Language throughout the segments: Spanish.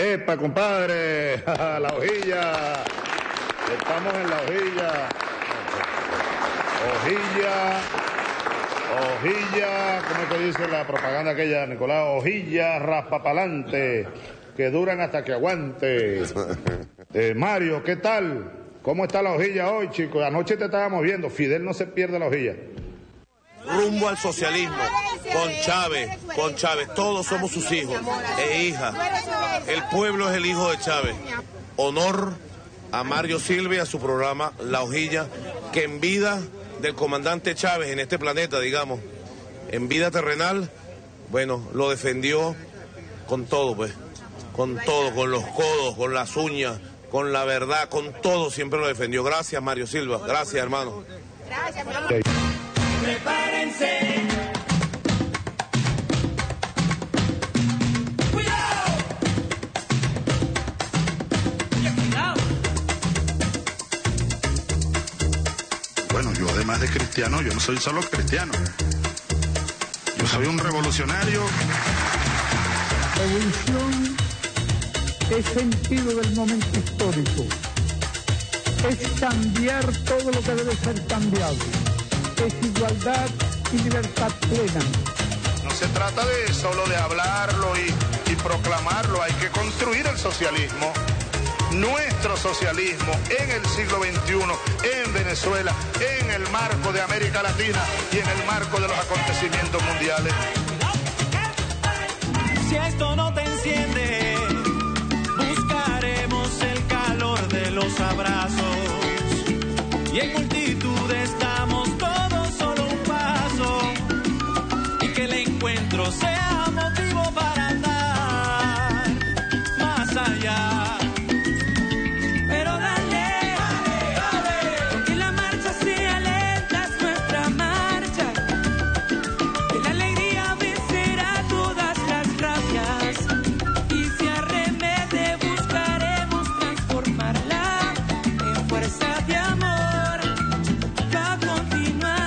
¡Epa, compadre! ¡La hojilla! Estamos en la hojilla. Hojilla, ¿cómo es que dice la propaganda aquella, Nicolás? Hojilla raspapalante, que duran hasta que aguante. Mario, ¿qué tal? ¿Cómo está la hojilla hoy, chicos? Anoche te estábamos viendo, Fidel no se pierde la hojilla. Rumbo al socialismo, con Chávez, todos somos sus hijos e hijas. El pueblo es el hijo de Chávez. Honor a Mario Silva y a su programa La Hojilla, que en vida del comandante Chávez en este planeta, digamos, en vida terrenal, bueno, lo defendió con todo, pues, con todo, con los codos, con las uñas, con la verdad, con todo, siempre lo defendió. Gracias, Mario Silva, gracias, hermano. Gracias, hermano. Prepárense. ¡Cuidado! ¡Cuidado! Bueno, yo además de cristiano, yo no soy solo cristiano. Yo soy un revolucionario. Revolución es sentido del momento histórico. Es cambiar todo lo que debe ser cambiado. Es igualdad y libertad plena. No se trata de solo de hablarlo y proclamarlo, hay que construir el socialismo. Nuestro socialismo en el siglo XXI, en Venezuela, en el marco de América Latina y en el marco de los acontecimientos mundiales. Si esto no te enciende, buscaremos el calor de los abrazos. Y en multitudes damos todos solo un paso. Y que el encuentro sea motivo para andar más allá. Pero dale, aunque la marcha sea lenta es nuestra marcha. Que la alegría vencerá todas las rabias. Y si arremete buscaremos transformarla en fuerza de amor. Va a continuar.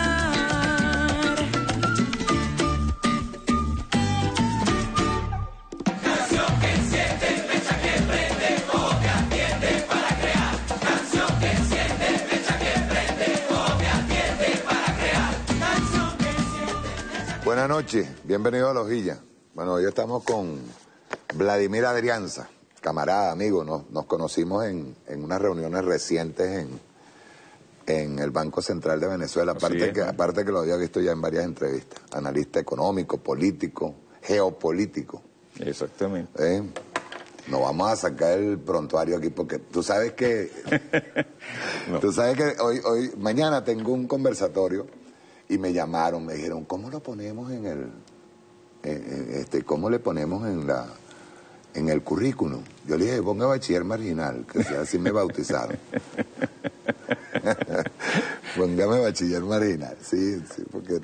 Canción que enciende, fecha que prende, copia, atiende para crear. Canción que enciende, fecha que prende, copia, atiende para crear. Canción que enciende. Buenas noches, bienvenido a La Hojilla. Bueno, hoy estamos con Vladimir Adrianza, camarada, amigo. Nos conocimos en unas reuniones recientes en el Banco Central de Venezuela, aparte que lo había visto ya en varias entrevistas. Analista económico, político, geopolítico. Exactamente. Nos vamos a sacar el prontuario aquí porque tú sabes que No. tú sabes que mañana tengo un conversatorio y me llamaron, me dijeron, ¿cómo lo ponemos cómo le ponemos en el currículum? Yo le dije, ponga bachiller marginal, que así me bautizaron. Póngame bachiller marginal, sí, porque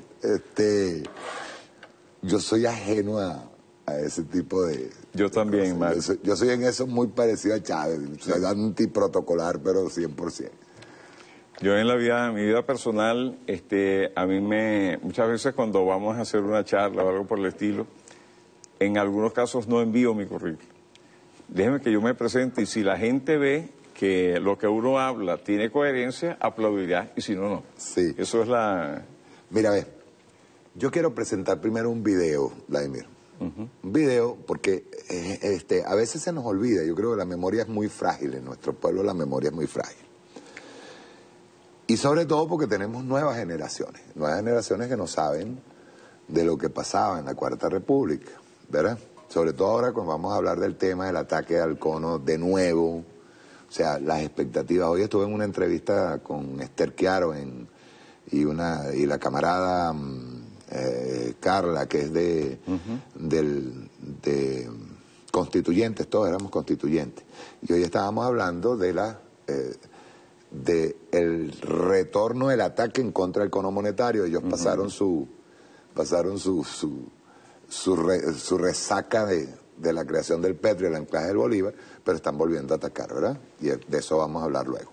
yo soy ajeno a ese tipo de... Yo también, Mario. Yo soy en eso muy parecido a Chávez, soy antiprotocolar, pero 100%. Yo en mi vida personal, a mí muchas veces cuando vamos a hacer una charla o algo por el estilo, en algunos casos no envío mi currículum. Déjeme que yo me presente y si la gente ve que lo que uno habla tiene coherencia, aplaudirá, y si no, no. Sí. Eso es la... Mira, ve, yo quiero presentar primero un video, Vladimir. Un video porque a veces se nos olvida, yo creo que la memoria es muy frágil, en nuestro pueblo la memoria es muy frágil. Y sobre todo porque tenemos nuevas generaciones que no saben de lo que pasaba en la Cuarta República, ¿verdad? Sobre todo ahora cuando vamos a hablar del tema del ataque al cono de nuevo, o sea, las expectativas. Hoy estuve en una entrevista con Esther Chiaro y la camarada Carla, que es de constituyentes, todos éramos constituyentes. Y hoy estábamos hablando de el retorno del ataque en contra del cono monetario. Ellos pasaron su resaca de la creación del petro y el anclaje del Bolívar, pero están volviendo a atacar, ¿verdad? Y de eso vamos a hablar luego.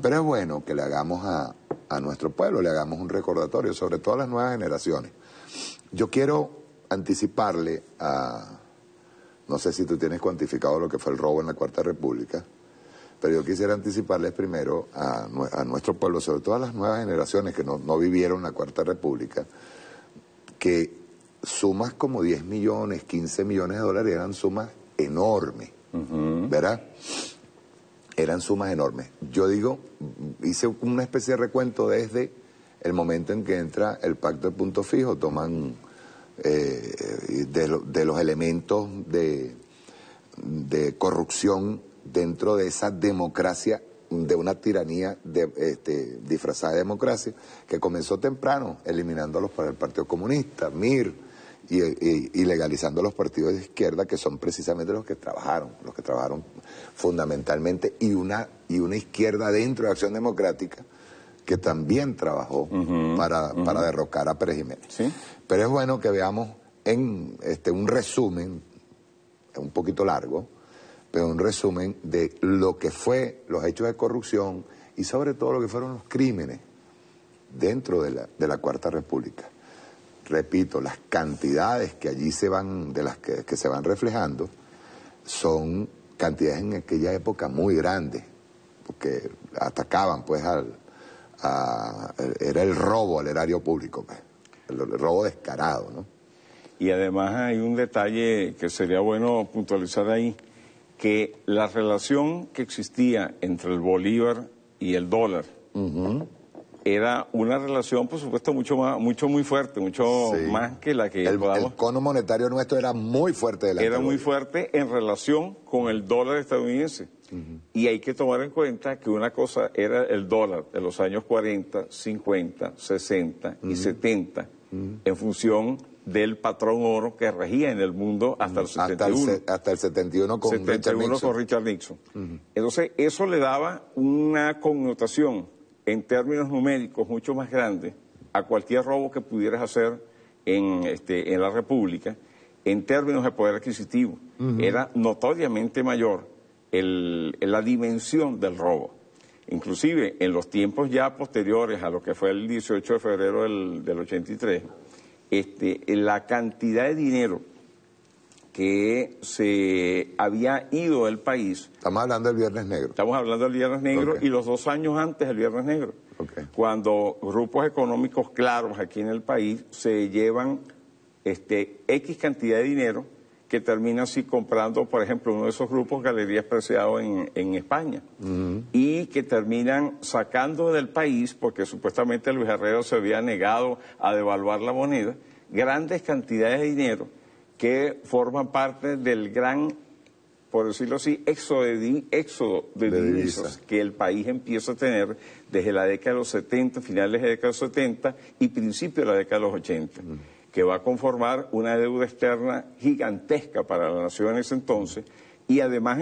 Pero es bueno que le hagamos a nuestro pueblo, le hagamos un recordatorio, sobre todo a las nuevas generaciones. Yo quiero anticiparle a No sé si tú tienes cuantificado lo que fue el robo en la Cuarta República, pero yo quisiera anticiparles primero a nuestro pueblo, sobre todo a las nuevas generaciones que no vivieron la Cuarta República, que sumas como 10 millones, 15 millones de dólares eran sumas enormes, ¿verdad? Eran sumas enormes. Yo digo, hice una especie de recuento desde el momento en que entra el pacto de punto fijo, toman de los elementos de corrupción dentro de esa democracia, de una tiranía disfrazada de democracia, que comenzó temprano, eliminándolos para el Partido Comunista, MIR, y legalizando los partidos de izquierda, que son precisamente los que trabajaron fundamentalmente, y una izquierda dentro de Acción Democrática, que también trabajó para derrocar a Pérez Jiménez. ¿Sí? Pero es bueno que veamos en un resumen, un poquito largo, pero un resumen de lo que fue los hechos de corrupción y sobre todo lo que fueron los crímenes dentro de la Cuarta República. Repito, las cantidades que allí se van, de las que se van reflejando, son cantidades en aquella época muy grandes, porque atacaban pues era el robo al erario público, pues, el robo descarado, ¿no? Y además hay un detalle que sería bueno puntualizar ahí, que la relación que existía entre el bolívar y el dólar era una relación, por supuesto, muy fuerte, más que la que el cono monetario nuestro era muy fuerte. Era muy fuerte en relación con el dólar estadounidense. Y hay que tomar en cuenta que una cosa era el dólar de los años 40, 50, 60 y 70, en función del patrón oro que regía en el mundo hasta el 71. Hasta el 71 con Richard Nixon. Entonces, eso le daba una connotación en términos numéricos mucho más grande a cualquier robo que pudieras hacer en la República, en términos de poder adquisitivo. Era notoriamente mayor la dimensión del robo. Inclusive, en los tiempos ya posteriores a lo que fue el 18 de febrero del 83, la cantidad de dinero que se había ido del país. Estamos hablando del Viernes Negro. Estamos hablando del Viernes Negro y los 2 años antes del Viernes Negro. Cuando grupos económicos claros aquí en el país se llevan X cantidad de dinero que termina así comprando, por ejemplo, uno de esos grupos, Galerías Preciado en España, y que terminan sacando del país, porque supuestamente Luis Herrero se había negado a devaluar la moneda, grandes cantidades de dinero que forman parte del gran, por decirlo así, éxodo de divisas que el país empieza a tener desde la década de los 70, finales de la década de los 70 y principios de la década de los 80. Que va a conformar una deuda externa gigantesca para la nación en ese entonces, y además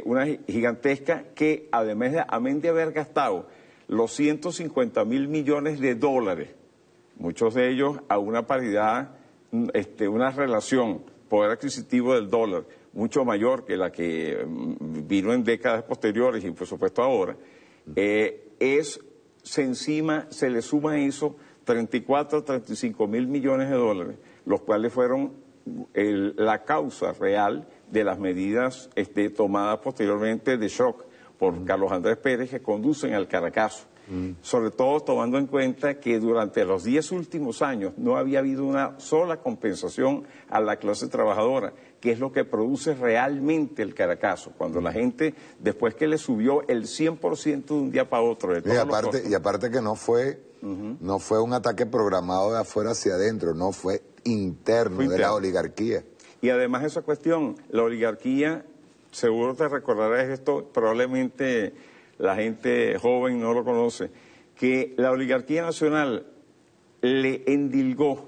una gigantesca que además de haber gastado los 150.000 millones de dólares, muchos de ellos a una paridad, una relación poder adquisitivo del dólar mucho mayor que la que vino en décadas posteriores y por supuesto ahora, se le suma a eso 34 a 35 mil millones de dólares, los cuales fueron la causa real de las medidas tomadas posteriormente de shock por Carlos Andrés Pérez, que conducen al Caracazo. Sobre todo tomando en cuenta que durante los 10 últimos años no había habido una sola compensación a la clase trabajadora, que es lo que produce realmente el Caracazo, cuando la gente, después que le subió el 100% de un día para otro. Y aparte que no fue un ataque programado de afuera hacia adentro, no fue interno, de la oligarquía. Y además esa cuestión, la oligarquía, seguro te recordarás esto, probablemente la gente joven no lo conoce, que la oligarquía nacional le endilgó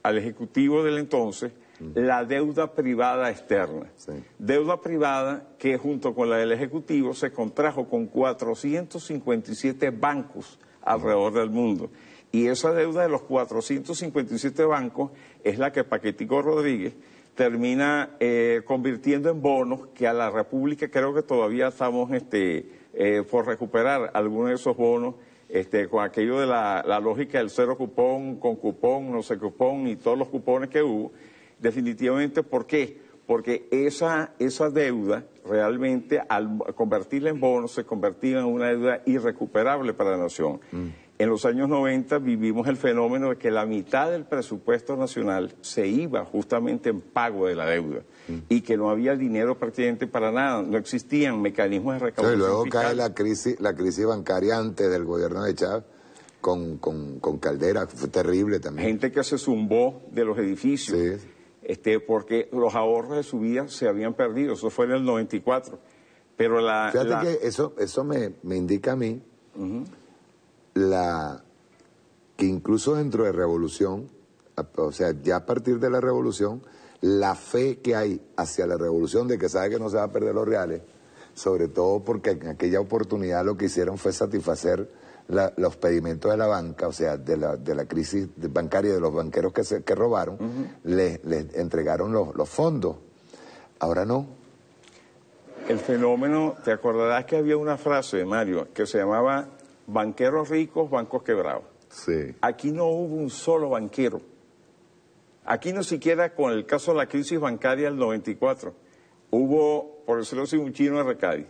al Ejecutivo del entonces la deuda privada externa. Deuda privada que junto con la del Ejecutivo se contrajo con 457 bancos alrededor del mundo. Y esa deuda de los 457 bancos es la que Paquetico Rodríguez termina convirtiendo en bonos que a la República creo que todavía estamos por recuperar algunos de esos bonos, con aquello de la lógica del cero cupón, con cupón, no sé cupón y todos los cupones que hubo. Definitivamente, ¿por qué? porque esa deuda realmente al convertirla en bonos se convertía en una deuda irrecuperable para la nación. En los años 90 vivimos el fenómeno de que la mitad del presupuesto nacional se iba justamente en pago de la deuda y que no había dinero prácticamente para nada, no existían mecanismos de recaudación luego fiscal. cae la crisis bancaria antes del gobierno de Chávez con Caldera, fue terrible también. Gente que se zumbó de los edificios. Sí. Porque los ahorros de su vida se habían perdido, eso fue en el 94. Pero Fíjate que eso me indica a mí que incluso dentro de Revolución, o sea, ya a partir de la Revolución, la fe que hay hacia la Revolución de que sabe que no se va a perder los reales, sobre todo porque en aquella oportunidad lo que hicieron fue satisfacer los pedimentos de la banca, o sea, de la crisis bancaria de los banqueros que robaron, les entregaron los fondos. Ahora no. El fenómeno, te acordarás que había una frase, Mario, que se llamaba banqueros ricos, bancos quebrados. Sí. Aquí no hubo un solo banquero. Aquí no siquiera con el caso de la crisis bancaria del 94. Hubo, por decirlo así, un chino de Recadi.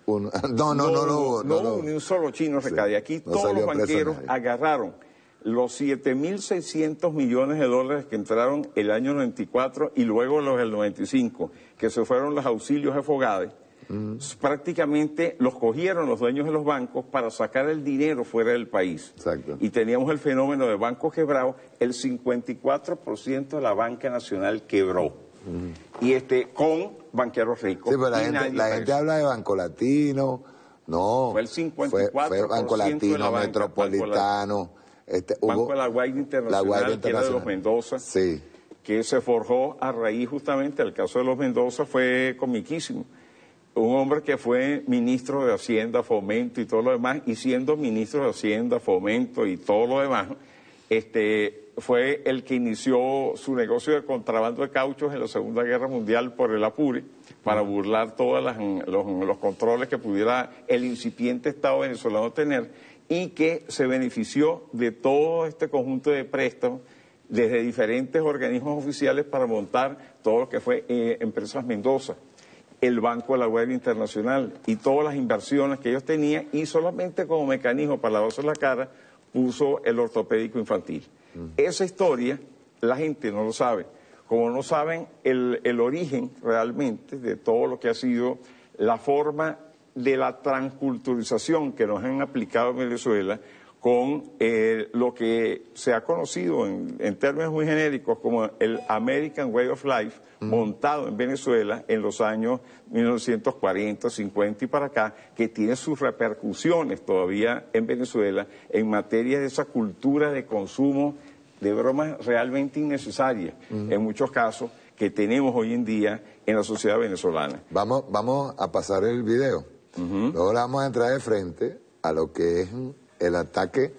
No hubo ni un solo chino de Recadi. Aquí no todos los salió preso banqueros nadie. agarraron los 7.600 millones de dólares que entraron el año 94 y luego los del 95, que se fueron los auxilios de Fogade. Prácticamente los cogieron los dueños de los bancos para sacar el dinero fuera del país. Exacto. Y teníamos el fenómeno de bancos quebrados, el 54% de la banca nacional quebró. Y con banqueros ricos. Sí, pero la gente habla de Banco Latino, no. Fue el 54% fue Banco Latino, de la banca, Metropolitano. Banco de la Guaira Internacional, que era de los Mendoza. Sí. Que se forjó a raíz justamente, el caso de los Mendoza fue comiquísimo. Un hombre que fue ministro de Hacienda, Fomento y todo lo demás, y siendo ministro de Hacienda, Fomento y todo lo demás, fue el que inició su negocio de contrabando de cauchos en la Segunda Guerra Mundial por el Apure, para burlar todos los controles que pudiera el incipiente Estado venezolano tener, y que se benefició de todo este conjunto de préstamos desde diferentes organismos oficiales para montar todo lo que fue Empresas Mendoza, el Banco de la Guaira Internacional y todas las inversiones que ellos tenían, y solamente como mecanismo para lavarse la cara puso el ortopédico infantil. Esa historia la gente no lo sabe, como no saben el origen realmente de todo lo que ha sido la forma de la transculturización que nos han aplicado en Venezuela con lo que se ha conocido en términos muy genéricos como el American Way of Life, montado en Venezuela en los años 1940, 50 y para acá, que tiene sus repercusiones todavía en Venezuela en materia de esa cultura de consumo de bromas realmente innecesarias, en muchos casos, que tenemos hoy en día en la sociedad venezolana. Vamos a pasar el video. Luego le vamos a entrar de frente a lo que es el ataque.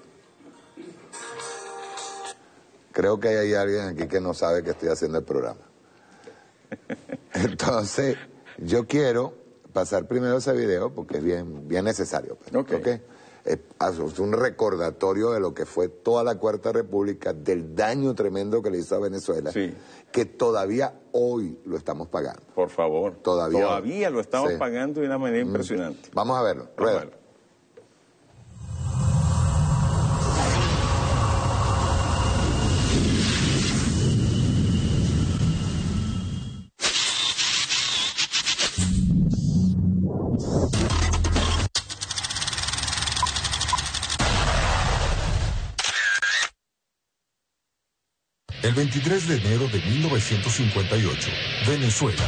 Creo que hay alguien aquí que no sabe que estoy haciendo el programa. Entonces, yo quiero pasar primero ese video porque es bien necesario. ¿Okay? Es un recordatorio de lo que fue toda la Cuarta República, del daño tremendo que le hizo a Venezuela, que todavía hoy lo estamos pagando. Por favor. Todavía lo estamos pagando de una manera impresionante. Vamos a verlo. Rueda. El 23 de enero de 1958, Venezuela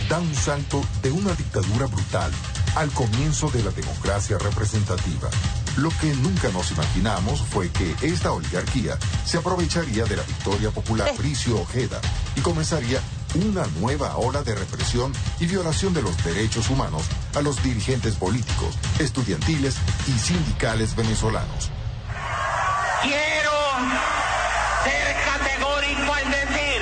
da un salto de una dictadura brutal al comienzo de la democracia representativa. Lo que nunca nos imaginamos fue que esta oligarquía se aprovecharía de la victoria popular Bricio Ojeda y comenzaría una nueva ola de represión y violación de los derechos humanos a los dirigentes políticos, estudiantiles y sindicales venezolanos. Quiero ser categórico al decir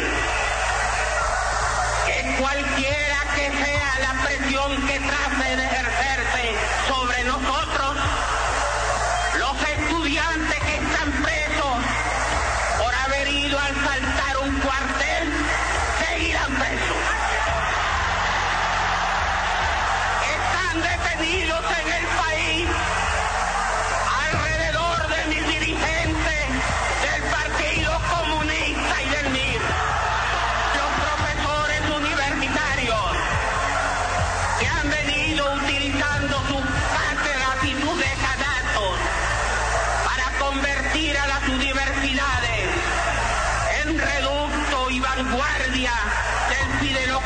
que cualquiera que sea la presión que trate de ejercerse sobre nosotros, los estudiantes que están presos por haber ido a asaltar un cuartel seguirán presos.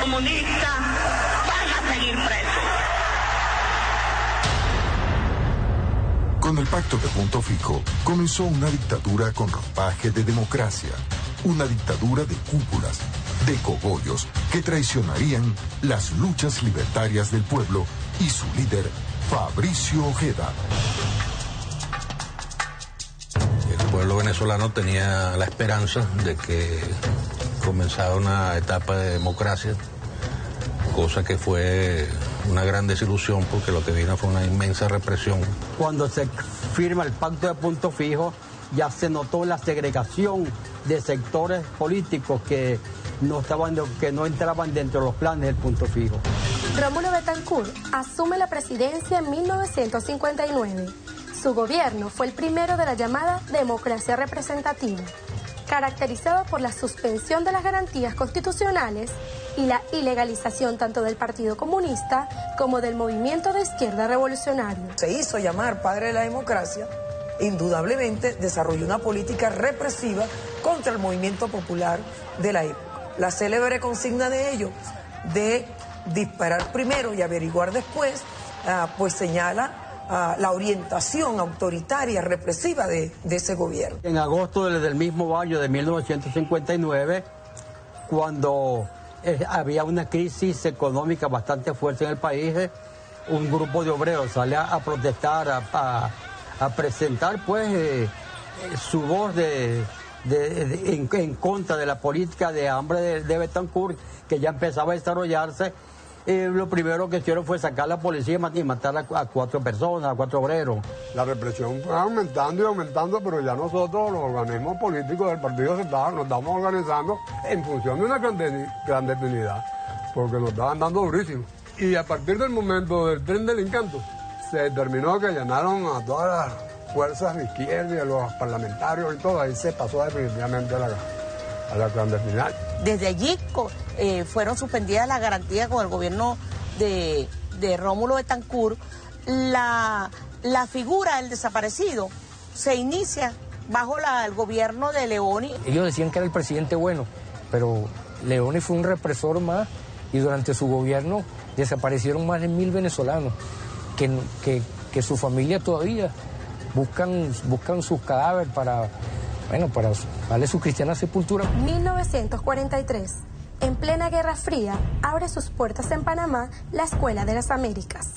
comunista van a seguir presos. Con el pacto de Punto Fijo comenzó una dictadura con ropaje de democracia, una dictadura de cúpulas, de cogollos que traicionarían las luchas libertarias del pueblo y su líder, Fabricio Ojeda. El pueblo venezolano tenía la esperanza de que comenzara una etapa de democracia, cosa que fue una gran desilusión porque lo que vino fue una inmensa represión. Cuando se firma el pacto de Punto Fijo, ya se notó la segregación de sectores políticos que no entraban dentro de los planes del Punto Fijo. Rómulo Betancourt asume la presidencia en 1959. Su gobierno fue el primero de la llamada democracia representativa, caracterizado por la suspensión de las garantías constitucionales y la ilegalización tanto del Partido Comunista como del movimiento de izquierda revolucionario. Se hizo llamar padre de la democracia, indudablemente desarrolló una política represiva contra el movimiento popular de la época. La célebre consigna de ello, de disparar primero y averiguar después, pues señala la orientación autoritaria, represiva de ese gobierno. En agosto del mismo año de 1959, cuando había una crisis económica bastante fuerte en el país, un grupo de obreros sale a protestar, a presentar pues su voz en contra de la política de hambre de Betancourt, que ya empezaba a desarrollarse. Lo primero que hicieron fue sacar a la policía y matar a 4 personas, a 4 obreros. La represión fue aumentando y aumentando, pero ya nosotros, los organismos políticos del partido, nos estamos organizando en función de una clandestinidad, porque nos estaban dando durísimo. Y a partir del momento del Tren del Encanto, se determinó que allanaron a todas las fuerzas de izquierda y a los parlamentarios y todo, ahí se pasó definitivamente a la clandestinidad. Desde allí fueron suspendidas las garantías con el gobierno de Rómulo Betancourt. La figura del desaparecido se inicia bajo el gobierno de Leoni. Ellos decían que era el presidente bueno, pero Leoni fue un represor más y durante su gobierno desaparecieron más de 1000 venezolanos que su familia todavía buscan sus cadáveres para darle su cristiana sepultura. 1943. En plena Guerra Fría, abre sus puertas en Panamá la Escuela de las Américas.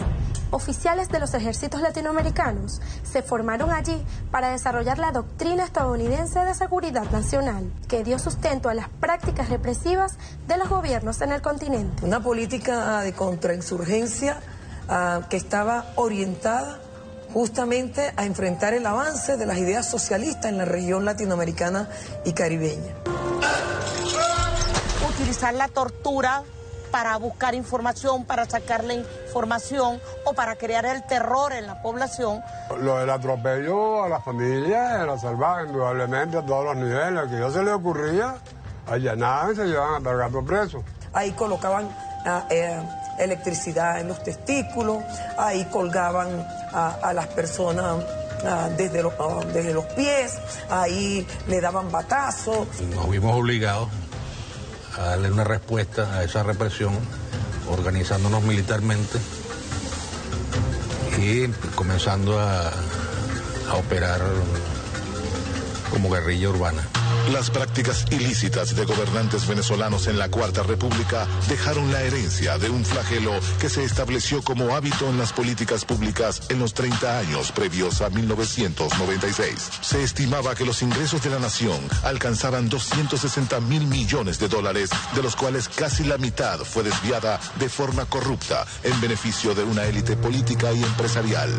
Oficiales de los ejércitos latinoamericanos se formaron allí para desarrollar la doctrina estadounidense de seguridad nacional, que dio sustento a las prácticas represivas de los gobiernos en el continente. Una política de contrainsurgencia que estaba orientada justamente a enfrentar el avance de las ideas socialistas en la región latinoamericana y caribeña. Utilizar la tortura para buscar información, para sacarle información o para crear el terror en la población. Lo del atropello a las familias era salvaje, indudablemente a todos los niveles. Que yo se le ocurría, allanaban y se llevaban a gatos presos. Ahí colocaban electricidad en los testículos, ahí colgaban a las personas desde los pies, ahí le daban batazos. Nos vimos obligados a darle una respuesta a esa represión, organizándonos militarmente y comenzando a operar como guerrilla urbana. Las prácticas ilícitas de gobernantes venezolanos en la Cuarta República dejaron la herencia de un flagelo que se estableció como hábito en las políticas públicas en los 30 años previos a 1996. Se estimaba que los ingresos de la nación alcanzaban 260.000 millones de dólares, de los cuales casi la mitad fue desviada de forma corrupta en beneficio de una élite política y empresarial.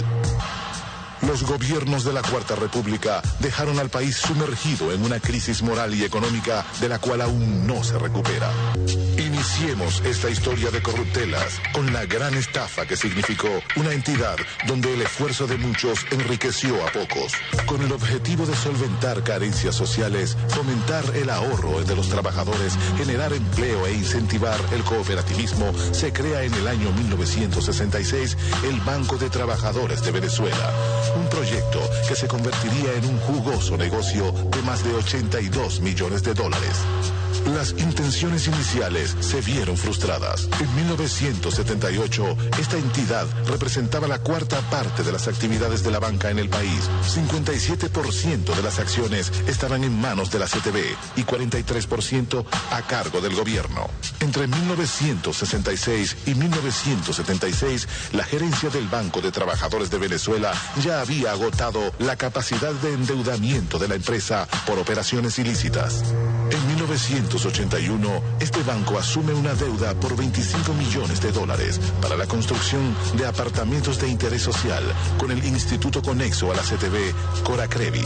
Los gobiernos de la Cuarta República dejaron al país sumergido en una crisis moral y económica de la cual aún no se recupera. Iniciemos esta historia de corruptelas con la gran estafa que significó una entidad donde el esfuerzo de muchos enriqueció a pocos. Con el objetivo de solventar carencias sociales, fomentar el ahorro de los trabajadores, generar empleo e incentivar el cooperativismo, se crea en el año 1966 el Banco de Trabajadores de Venezuela. Un proyecto que se convertiría en un jugoso negocio de más de 82 millones de dólares. Las intenciones iniciales se vieron frustradas. En 1978, esta entidad representaba la cuarta parte de las actividades de la banca en el país. 57% de las acciones estaban en manos de la CTB y 43% a cargo del gobierno. Entre 1966 y 1976, la gerencia del Banco de Trabajadores de Venezuela ya había agotado la capacidad de endeudamiento de la empresa por operaciones ilícitas. En 1981, este banco asume una deuda por $25 millones para la construcción de apartamentos de interés social con el instituto conexo a la CTB, Coracrevi.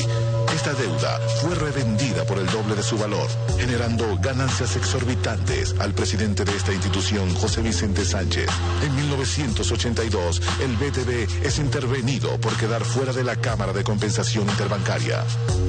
Esta deuda fue revendida por el doble de su valor, generando ganancias exorbitantes al presidente de esta institución, José Vicente Sánchez. En 1982, el BTV es intervenido por quedar fuera de la Cámara de Compensación Interbancaria.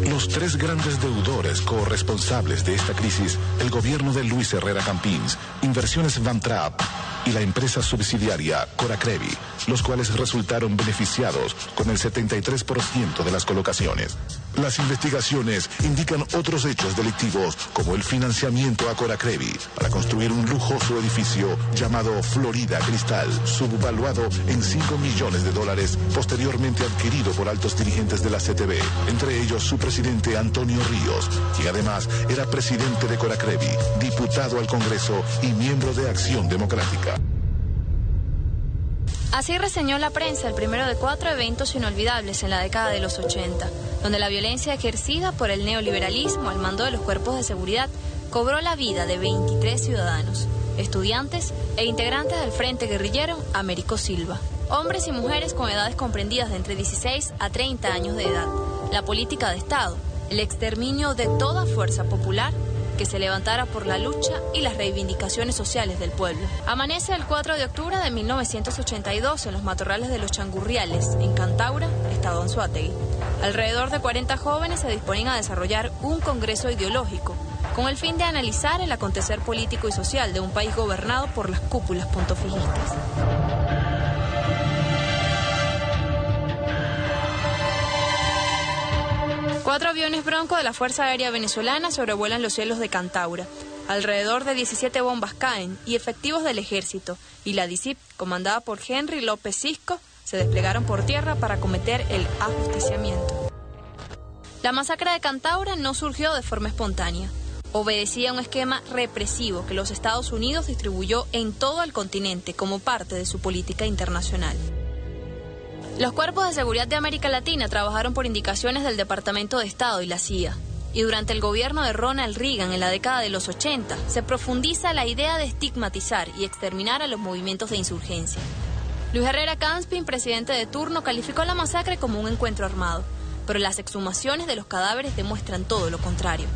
Los tres grandes deudores corresponsables de esta crisis, el gobierno de Luis Herrera Campins, Inversiones Van Trapp y la empresa subsidiaria Coracrevi, los cuales resultaron beneficiados con el 73% de las colocaciones. Las investigaciones indican otros hechos delictivos, como el financiamiento a Coracrevi para construir un lujoso edificio llamado Florida Cristal, subvaluado en $5 millones, posteriormente adquirido por altos dirigentes de la CTB, entre ellos su presidente Antonio Ríos, quien además era presidente de Coracrevi, diputado al Congreso y miembro de Acción Democrática. Así reseñó la prensa el primero de 4 eventos inolvidables en la década de los 80, donde la violencia ejercida por el neoliberalismo al mando de los cuerpos de seguridad cobró la vida de 23 ciudadanos, estudiantes e integrantes del Frente Guerrillero Américo Silva. Hombres y mujeres con edades comprendidas de entre 16 a 30 años de edad, la política de Estado, el exterminio de toda fuerza popular que se levantara por la lucha y las reivindicaciones sociales del pueblo. Amanece el 4 de octubre de 1982 en los matorrales de los Changurriales, en Cantaura, estado Anzoátegui. Alrededor de 40 jóvenes se disponen a desarrollar un congreso ideológico, con el fin de analizar el acontecer político y social de un país gobernado por las cúpulas pontofijistas. Cuatro aviones Bronco de la Fuerza Aérea Venezolana sobrevuelan los cielos de Cantaura. Alrededor de 17 bombas caen y efectivos del ejército y la DICIP, comandada por Henry López Cisco, se desplegaron por tierra para cometer el ajusticiamiento. La masacre de Cantaura no surgió de forma espontánea. Obedecía a un esquema represivo que los Estados Unidos distribuyó en todo el continente como parte de su política internacional. Los cuerpos de seguridad de América Latina trabajaron por indicaciones del Departamento de Estado y la CIA. Y durante el gobierno de Ronald Reagan en la década de los 80, se profundiza la idea de estigmatizar y exterminar a los movimientos de insurgencia. Luis Herrera Campins, presidente de turno, calificó la masacre como un encuentro armado, pero las exhumaciones de los cadáveres demuestran todo lo contrario.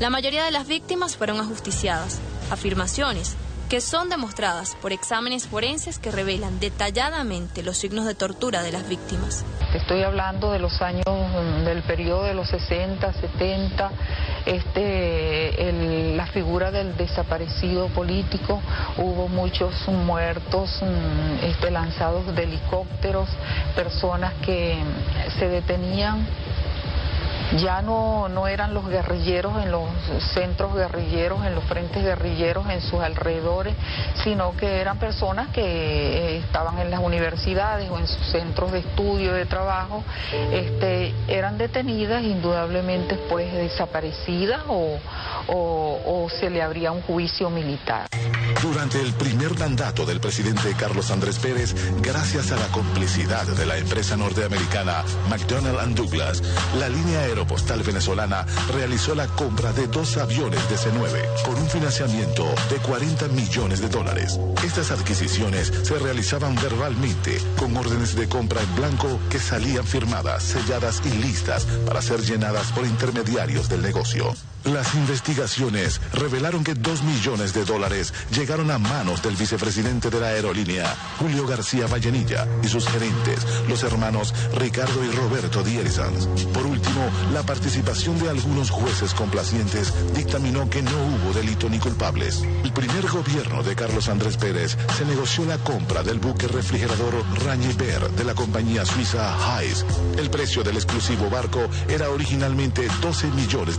La mayoría de las víctimas fueron ajusticiadas, afirmaciones que son demostradas por exámenes forenses que revelan detalladamente los signos de tortura de las víctimas. Estoy hablando de los años, del periodo de los 60, 70, la figura del desaparecido político, hubo muchos muertos lanzados de helicópteros, personas que se detenían. Ya no eran los guerrilleros en los centros guerrilleros, en los frentes guerrilleros, en sus alrededores, sino que eran personas que estaban en las universidades o en sus centros de estudio, de trabajo, eran detenidas, indudablemente pues desaparecidas o se le abría un juicio militar. Durante el primer mandato del presidente Carlos Andrés Pérez, gracias a la complicidad de la empresa norteamericana McDonnell & Douglas, la línea aeropostal venezolana realizó la compra de 2 aviones DC-9 con un financiamiento de $40 millones. Estas adquisiciones se realizaban verbalmente con órdenes de compra en blanco que salían firmadas, selladas y listas para ser llenadas por intermediarios del negocio. Las investigaciones revelaron que $2 millones llegaron a manos del vicepresidente de la aerolínea, Julio García Vallenilla, y sus gerentes, los hermanos Ricardo y Roberto Dierizans. Por último, la participación de algunos jueces complacientes dictaminó que no hubo delito ni culpables. El primer gobierno de Carlos Andrés Pérez se negoció la compra del buque refrigerador Rañiver de la compañía suiza Hayes. El precio del exclusivo barco era originalmente $12 millones.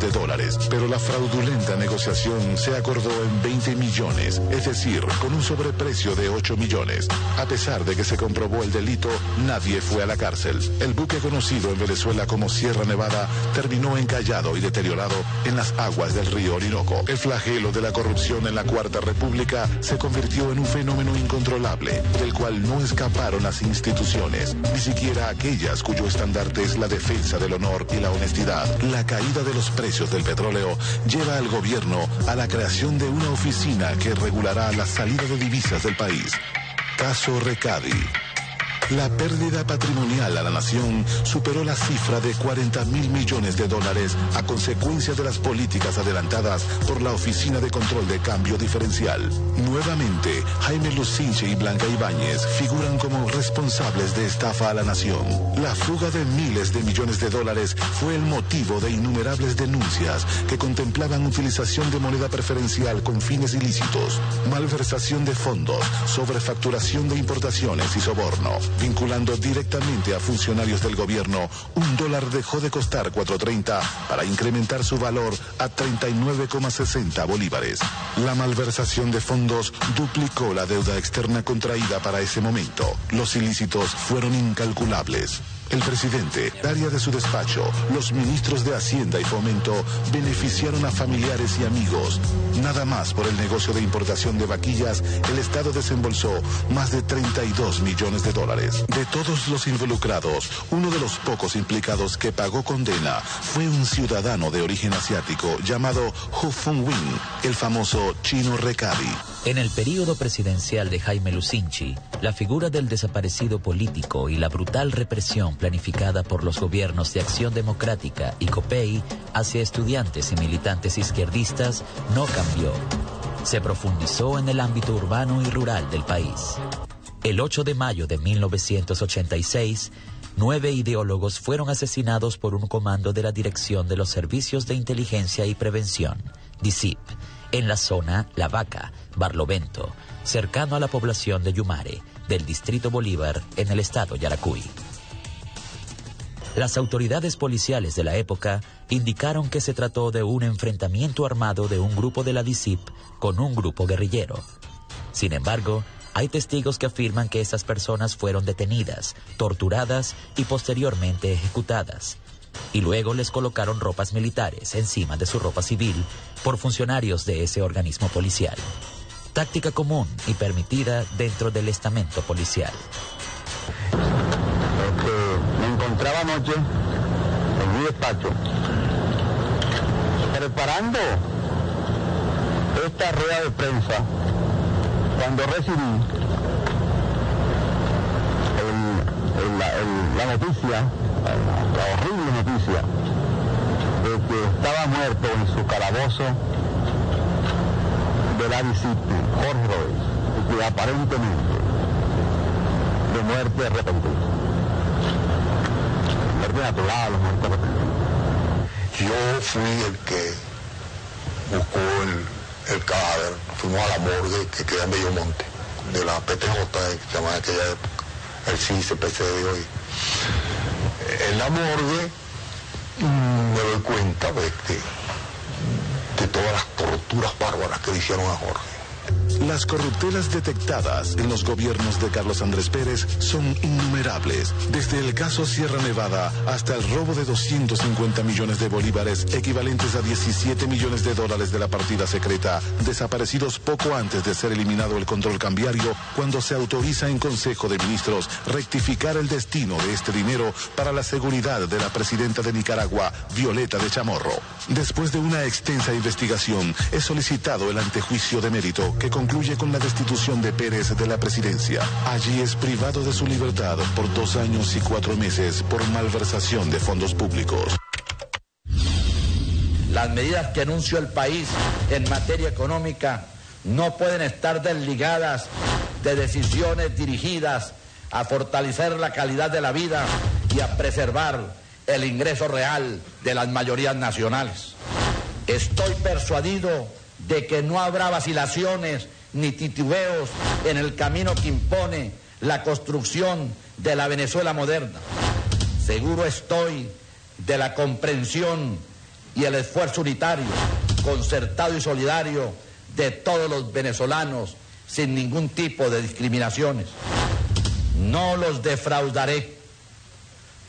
pero la fraudulenta negociación se acordó en 20 millones, es decir, con un sobreprecio de 8 millones. A pesar de que se comprobó el delito, nadie fue a la cárcel. El buque conocido en Venezuela como Sierra Nevada terminó encallado y deteriorado en las aguas del río Orinoco. El flagelo de la corrupción en la Cuarta República se convirtió en un fenómeno incontrolable, del cual no escaparon las instituciones, ni siquiera aquellas cuyo estandarte es la defensa del honor y la honestidad. La caída de los precios del petróleo lleva al gobierno a la creación de una oficina que regulará la salida de divisas del país. Caso Recadi. La pérdida patrimonial a la nación superó la cifra de 40.000 millones de dólares a consecuencia de las políticas adelantadas por la Oficina de Control de Cambio Diferencial. Nuevamente, Jaime Lucinchi y Blanca Ibáñez figuran como responsables de estafa a la nación. La fuga de miles de millones de dólares fue el motivo de innumerables denuncias que contemplaban utilización de moneda preferencial con fines ilícitos, malversación de fondos, sobrefacturación de importaciones y soborno. Vinculando directamente a funcionarios del gobierno, $1 dejó de costar 4.30 para incrementar su valor a 39,60 bolívares. La malversación de fondos duplicó la deuda externa contraída para ese momento. Los ilícitos fueron incalculables. El presidente, el área de su despacho, los ministros de Hacienda y Fomento beneficiaron a familiares y amigos. Nada más por el negocio de importación de vaquillas, el Estado desembolsó más de 32 millones de dólares. De todos los involucrados, uno de los pocos implicados que pagó condena fue un ciudadano de origen asiático llamado Hu Fung-win, el famoso Chino Recadi. En el período presidencial de Jaime Lucinchi, la figura del desaparecido político y la brutal represión planificada por los gobiernos de Acción Democrática y COPEI hacia estudiantes y militantes izquierdistas no cambió. Se profundizó en el ámbito urbano y rural del país. El 8 de mayo de 1986, 9 ideólogos fueron asesinados por un comando de la Dirección de los Servicios de Inteligencia y Prevención, DICIP, en la zona La Vaca, Barlovento, cercano a la población de Yumare, del distrito Bolívar, en el estado Yaracuy. Las autoridades policiales de la época indicaron que se trató de un enfrentamiento armado de un grupo de la DICIP con un grupo guerrillero. Sin embargo, hay testigos que afirman que esas personas fueron detenidas, torturadas y posteriormente ejecutadas. Y luego les colocaron ropas militares encima de su ropa civil por funcionarios de ese organismo policial. Táctica común y permitida dentro del estamento policial. Me encontraba anoche en mi despacho preparando esta rueda de prensa cuando recibí la noticia, la horrible noticia de que estaba muerto en su calabozo de la disciplina, Jorge Roes, y que aparentemente de muerte repentina. Muerte natural, muerte repentina. Yo fui el que buscó el cadáver, fuimos a la morgue que queda en Bellomonte, de la PTJ, que se llama en aquella época, el CICPC de hoy. En la morgue me doy cuenta de todas las torturas bárbaras que le hicieron a Jorge. Las corruptelas detectadas en los gobiernos de Carlos Andrés Pérez son innumerables, desde el caso Sierra Nevada hasta el robo de 250 millones de bolívares, equivalentes a 17 millones de dólares de la partida secreta, desaparecidos poco antes de ser eliminado el control cambiario, cuando se autoriza en Consejo de Ministros rectificar el destino de este dinero para la seguridad de la presidenta de Nicaragua, Violeta de Chamorro. Después de una extensa investigación, es solicitado el antejuicio de mérito, que concluye con la destitución de Pérez de la presidencia. Allí es privado de su libertad por 2 años y 4 meses por malversación de fondos públicos. Las medidas que anunció el país en materia económica no pueden estar desligadas de decisiones dirigidas a fortalecer la calidad de la vida y a preservar el ingreso real de las mayorías nacionales. Estoy persuadido de que no habrá vacilaciones ni titubeos en el camino que impone la construcción de la Venezuela moderna. Seguro estoy de la comprensión y el esfuerzo unitario, concertado y solidario de todos los venezolanos sin ningún tipo de discriminaciones. No los defraudaré.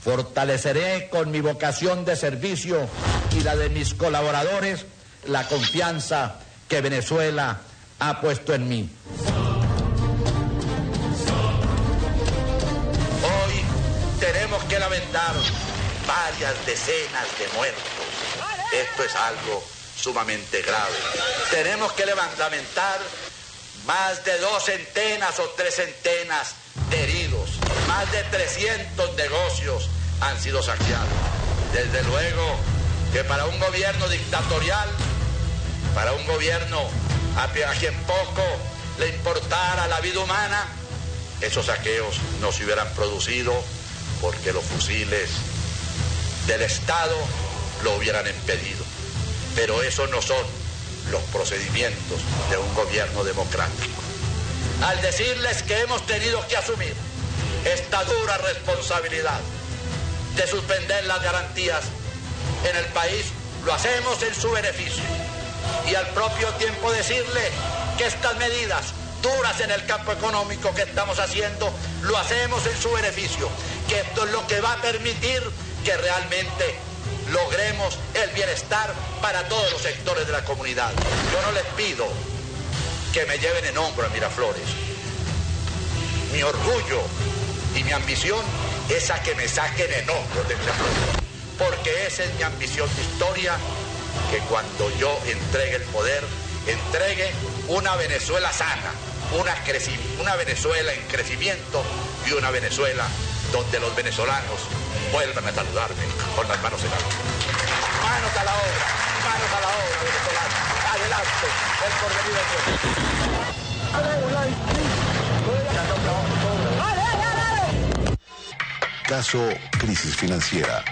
Fortaleceré con mi vocación de servicio y la de mis colaboradores la confianza que Venezuela ha puesto en mí. Hoy tenemos que lamentar varias decenas de muertos. Esto es algo sumamente grave. Tenemos que lamentar más de 2 centenas o 3 centenas de heridos. Más de 300 negocios han sido saqueados. Desde luego que para un gobierno dictatorial, para un gobierno a quien poco le importara la vida humana, esos saqueos no se hubieran producido porque los fusiles del Estado lo hubieran impedido. Pero esos no son los procedimientos de un gobierno democrático. Al decirles que hemos tenido que asumir esta dura responsabilidad de suspender las garantías en el país, lo hacemos en su beneficio. Y al propio tiempo decirle que estas medidas duras en el campo económico que estamos haciendo, lo hacemos en su beneficio, que esto es lo que va a permitir que realmente logremos el bienestar para todos los sectores de la comunidad. Yo no les pido que me lleven en hombro a Miraflores. Mi orgullo y mi ambición es a que me saquen en hombros de Miraflores, porque esa es mi ambición de historia, que cuando yo entregue el poder, entregue una Venezuela sana, una Venezuela en crecimiento y una Venezuela donde los venezolanos vuelvan a saludarme con las manos en alto. Manos a la obra, venezolanos. Adelante, el porvenir es nuestro. Caso crisis financiera.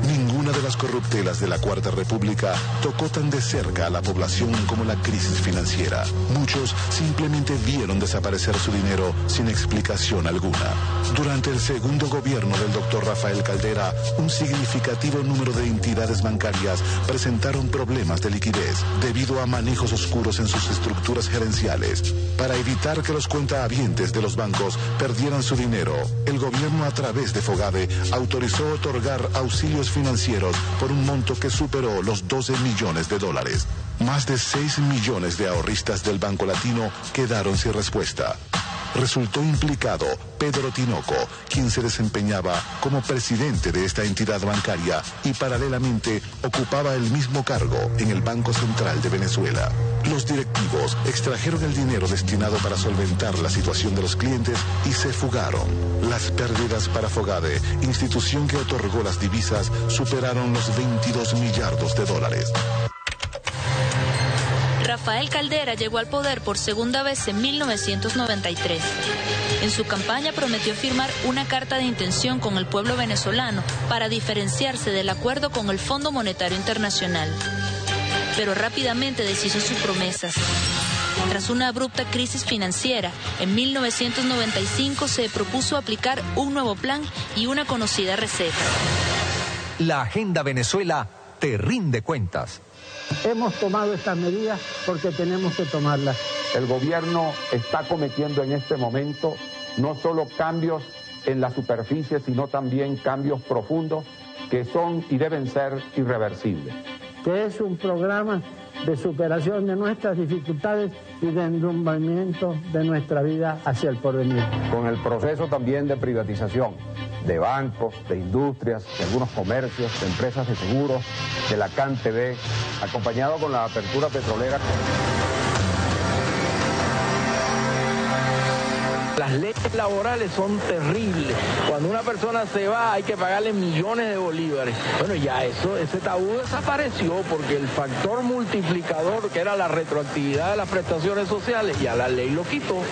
Ninguna de las corruptelas de la Cuarta República tocó tan de cerca a la población como la crisis financiera. Muchos simplemente vieron desaparecer su dinero sin explicación alguna. Durante el segundo gobierno del doctor Rafael Caldera, un significativo número de entidades bancarias presentaron problemas de liquidez debido a manejos oscuros en sus estructuras gerenciales. Para evitar que los cuentahabientes de los bancos perdieran su dinero, el gobierno, a través de FOGADE, autorizó otorgar auxilios financieros por un monto que superó los $12 millones. Más de 6 millones de ahorristas del Banco Latino quedaron sin respuesta. Resultó implicado Pedro Tinoco, quien se desempeñaba como presidente de esta entidad bancaria y paralelamente ocupaba el mismo cargo en el Banco Central de Venezuela. Los directivos extrajeron el dinero destinado para solventar la situación de los clientes y se fugaron. Las pérdidas para FOGADE, institución que otorgó las divisas, superaron los $22 millardos. Rafael Caldera llegó al poder por segunda vez en 1993. En su campaña prometió firmar una carta de intención con el pueblo venezolano para diferenciarse del acuerdo con el Fondo Monetario Internacional. Pero rápidamente deshizo sus promesas. Tras una abrupta crisis financiera, en 1995 se propuso aplicar un nuevo plan y una conocida receta. La Agenda Venezuela te rinde cuentas. Hemos tomado estas medidas porque tenemos que tomarlas. El gobierno está cometiendo en este momento no solo cambios en la superficie, sino también cambios profundos que son y deben ser irreversibles. Que es un programa de superación de nuestras dificultades y de enrumbamiento de nuestra vida hacia el porvenir. Con el proceso también de privatización de bancos, de industrias, de algunos comercios, de empresas de seguros, de la CanTV, acompañado con la apertura petrolera. Las leyes laborales son terribles. Cuando una persona se va hay que pagarle millones de bolívares. Bueno, ya ese tabú desapareció porque el factor multiplicador, que era la retroactividad de las prestaciones sociales, ya la ley lo quitó.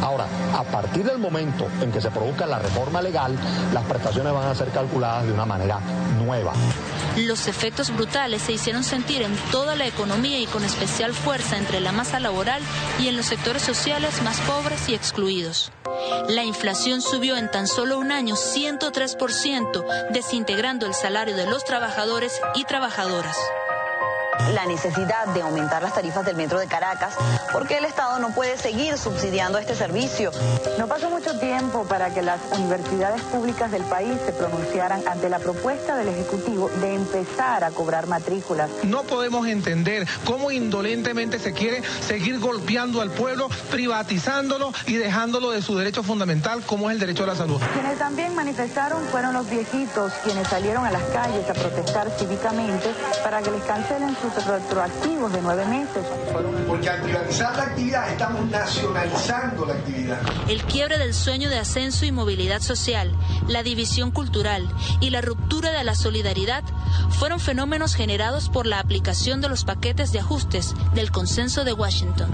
Ahora, a partir del momento en que se produzca la reforma legal, las prestaciones van a ser calculadas de una manera nueva. Los efectos brutales se hicieron sentir en toda la economía y con especial fuerza entre la masa laboral y en los sectores sociales más pobres y excluidos. La inflación subió en tan solo un año 103%, desintegrando el salario de los trabajadores y trabajadoras. la necesidad de aumentar las tarifas del metro de Caracas, porque el Estado no puede seguir subsidiando este servicio. No pasó mucho tiempo para que las universidades públicas del país se pronunciaran ante la propuesta del Ejecutivo de empezar a cobrar matrículas. No podemos entender cómo indolentemente se quiere seguir golpeando al pueblo, privatizándolo y dejándolo de su derecho fundamental, como es el derecho a la salud. Quienes también manifestaron fueron los viejitos, quienes salieron a las calles a protestar cívicamente para que les cancelen sus retroactivos de 9 meses. Porque al privatizar la actividad estamos nacionalizando la actividad. El quiebre del sueño de ascenso y movilidad social, la división cultural y la ruptura de la solidaridad fueron fenómenos generados por la aplicación de los paquetes de ajustes del Consenso de Washington.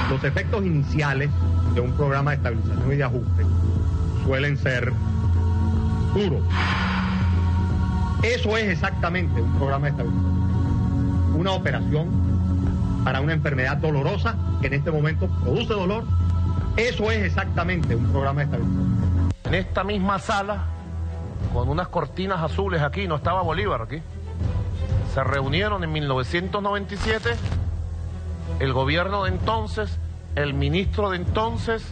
Los efectos iniciales de un programa de estabilización y de ajuste suelen ser duros. Eso es exactamente un programa de estabilización. Una operación para una enfermedad dolorosa que en este momento produce dolor. Eso es exactamente un programa de estabilización. En esta misma sala, con unas cortinas azules aquí, no estaba Bolívar aquí, se reunieron en 1997 el gobierno de entonces, el ministro de entonces,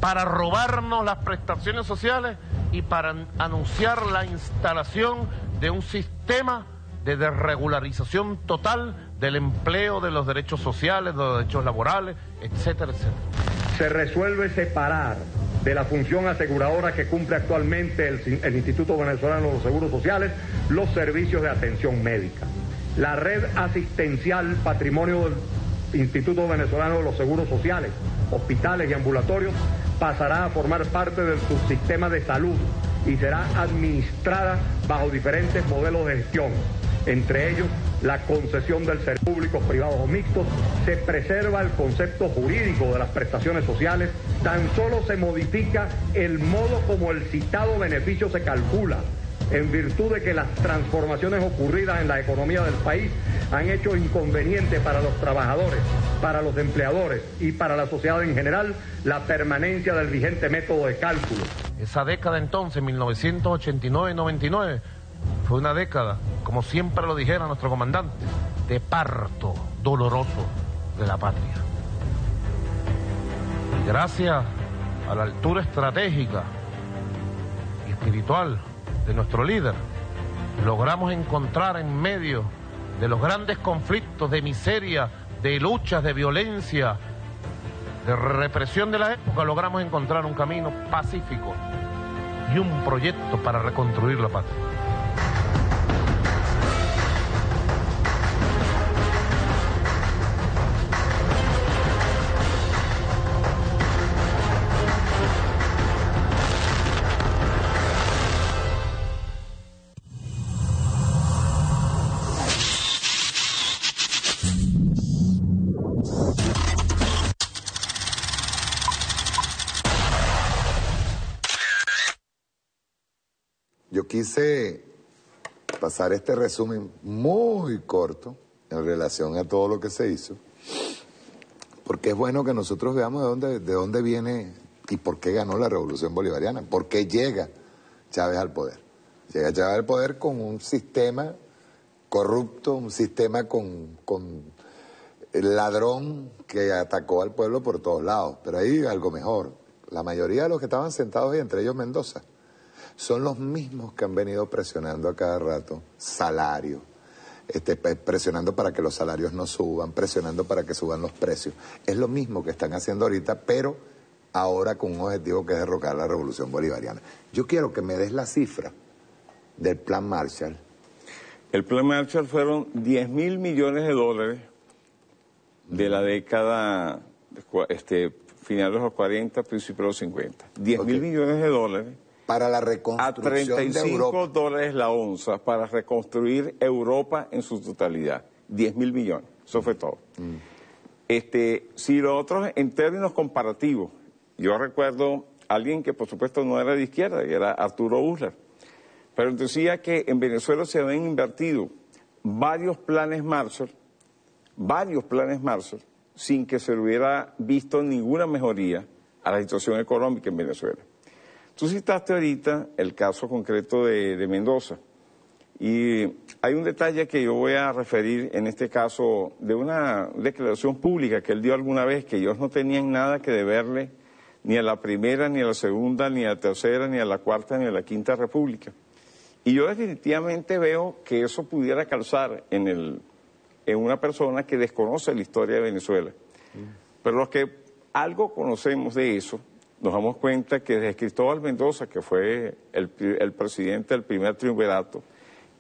para robarnos las prestaciones sociales y para anunciar la instalación de un sistema de desregularización total del empleo, de los derechos sociales, de los derechos laborales, etcétera, etcétera. Se resuelve separar de la función aseguradora que cumple actualmente el Instituto Venezolano de los Seguros Sociales los servicios de atención médica. La red asistencial patrimonio del Instituto Venezolano de los Seguros Sociales, hospitales y ambulatorios, pasará a formar parte del subsistema de salud y será administrada bajo diferentes modelos de gestión. Entre ellos, la concesión del servicio públicos, privados o mixtos. Se preserva el concepto jurídico de las prestaciones sociales, tan solo se modifica el modo como el citado beneficio se calcula, en virtud de que las transformaciones ocurridas en la economía del país han hecho inconveniente para los trabajadores, para los empleadores y para la sociedad en general la permanencia del vigente método de cálculo. Esa década entonces, 1989-99, fue una década, como siempre lo dijera nuestro comandante, de parto doloroso de la patria. Y gracias a la altura estratégica y espiritual de nuestro líder, logramos encontrar en medio de los grandes conflictos de miseria, de luchas, de violencia, de represión de la época, logramos encontrar un camino pacífico y un proyecto para reconstruir la patria. Yo quise pasar este resumen muy corto en relación a todo lo que se hizo, porque es bueno que nosotros veamos de dónde viene y por qué ganó la Revolución Bolivariana, por qué llega Chávez al poder. Llega Chávez al poder con un sistema corrupto, un sistema con el ladrón que atacó al pueblo por todos lados, pero hay algo mejor. La mayoría de los que estaban sentados ahí, entre ellos Mendoza, son los mismos que han venido presionando a cada rato salarios, presionando para que los salarios no suban, presionando para que suban los precios. Es lo mismo que están haciendo ahorita, pero ahora con un objetivo que es derrocar la Revolución Bolivariana. Yo quiero que me des la cifra del Plan Marshall. El Plan Marshall fueron 10.000 millones de dólares de la década, finales de los 40, principios de los 50. 10.000 millones de dólares. Para la reconstrucción a 35 de Europa. dólares la onza para reconstruir Europa en su totalidad. 10.000 millones, eso fue todo. Si lo otro, en términos comparativos, yo recuerdo a alguien que por supuesto no era de izquierda, que era Arturo Uslar, pero decía que en Venezuela se habían invertido varios planes Marshall, sin que se hubiera visto ninguna mejoría a la situación económica en Venezuela. Tú citaste ahorita el caso concreto de Mendoza. Y hay un detalle que yo voy a referir en este caso de una declaración pública que él dio alguna vez, que ellos no tenían nada que deberle ni a la primera, ni a la segunda, ni a la tercera, ni a la cuarta, ni a la quinta república. Y yo definitivamente veo que eso pudiera calzar en una persona que desconoce la historia de Venezuela. Pero los que algo conocemos de eso, nos damos cuenta que desde Cristóbal Mendoza, que fue el presidente del primer triunvirato,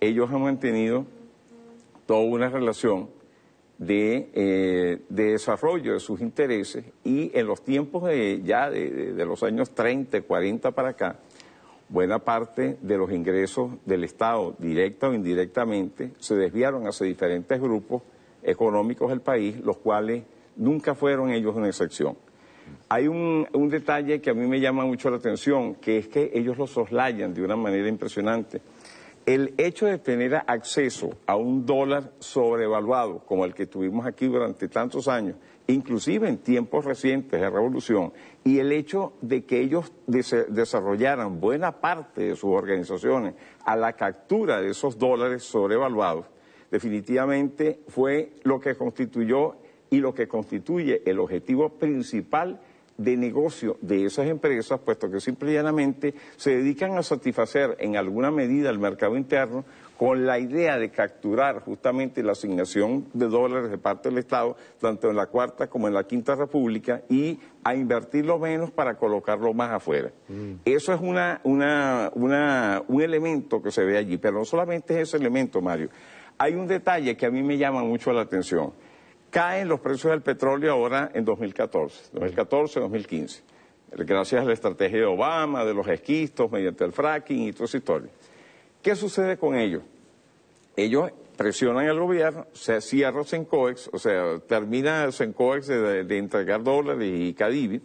ellos han mantenido toda una relación de desarrollo de sus intereses, y en los tiempos de los años 30, 40 para acá, buena parte de los ingresos del Estado, directa o indirectamente, se desviaron hacia diferentes grupos económicos del país, los cuales nunca fueron ellos una excepción. Hay un detalle que a mí me llama mucho la atención, que es que ellos lo soslayan de una manera impresionante. El hecho de tener acceso a un dólar sobrevaluado, como el que tuvimos aquí durante tantos años, inclusive en tiempos recientes de revolución, y el hecho de que ellos desarrollaran buena parte de sus organizaciones a la captura de esos dólares sobrevaluados, definitivamente fue lo que constituyó y lo que constituye el objetivo principal de negocio de esas empresas, puesto que simple y llanamente se dedican a satisfacer en alguna medida el mercado interno con la idea de capturar justamente la asignación de dólares de parte del Estado, tanto en la cuarta como en la quinta república, y a invertirlo menos para colocarlo más afuera. Eso es un elemento que se ve allí, pero no solamente es ese elemento, Mario. Hay un detalle que a mí me llama mucho la atención. Caen los precios del petróleo ahora en 2014-2015, gracias a la estrategia de Obama, de los esquistos, mediante el fracking y toda esa historia. ¿Qué sucede con ellos? Ellos presionan al gobierno, se cierra Sencoex, o sea, termina Sencoex de entregar dólares y Cadivi,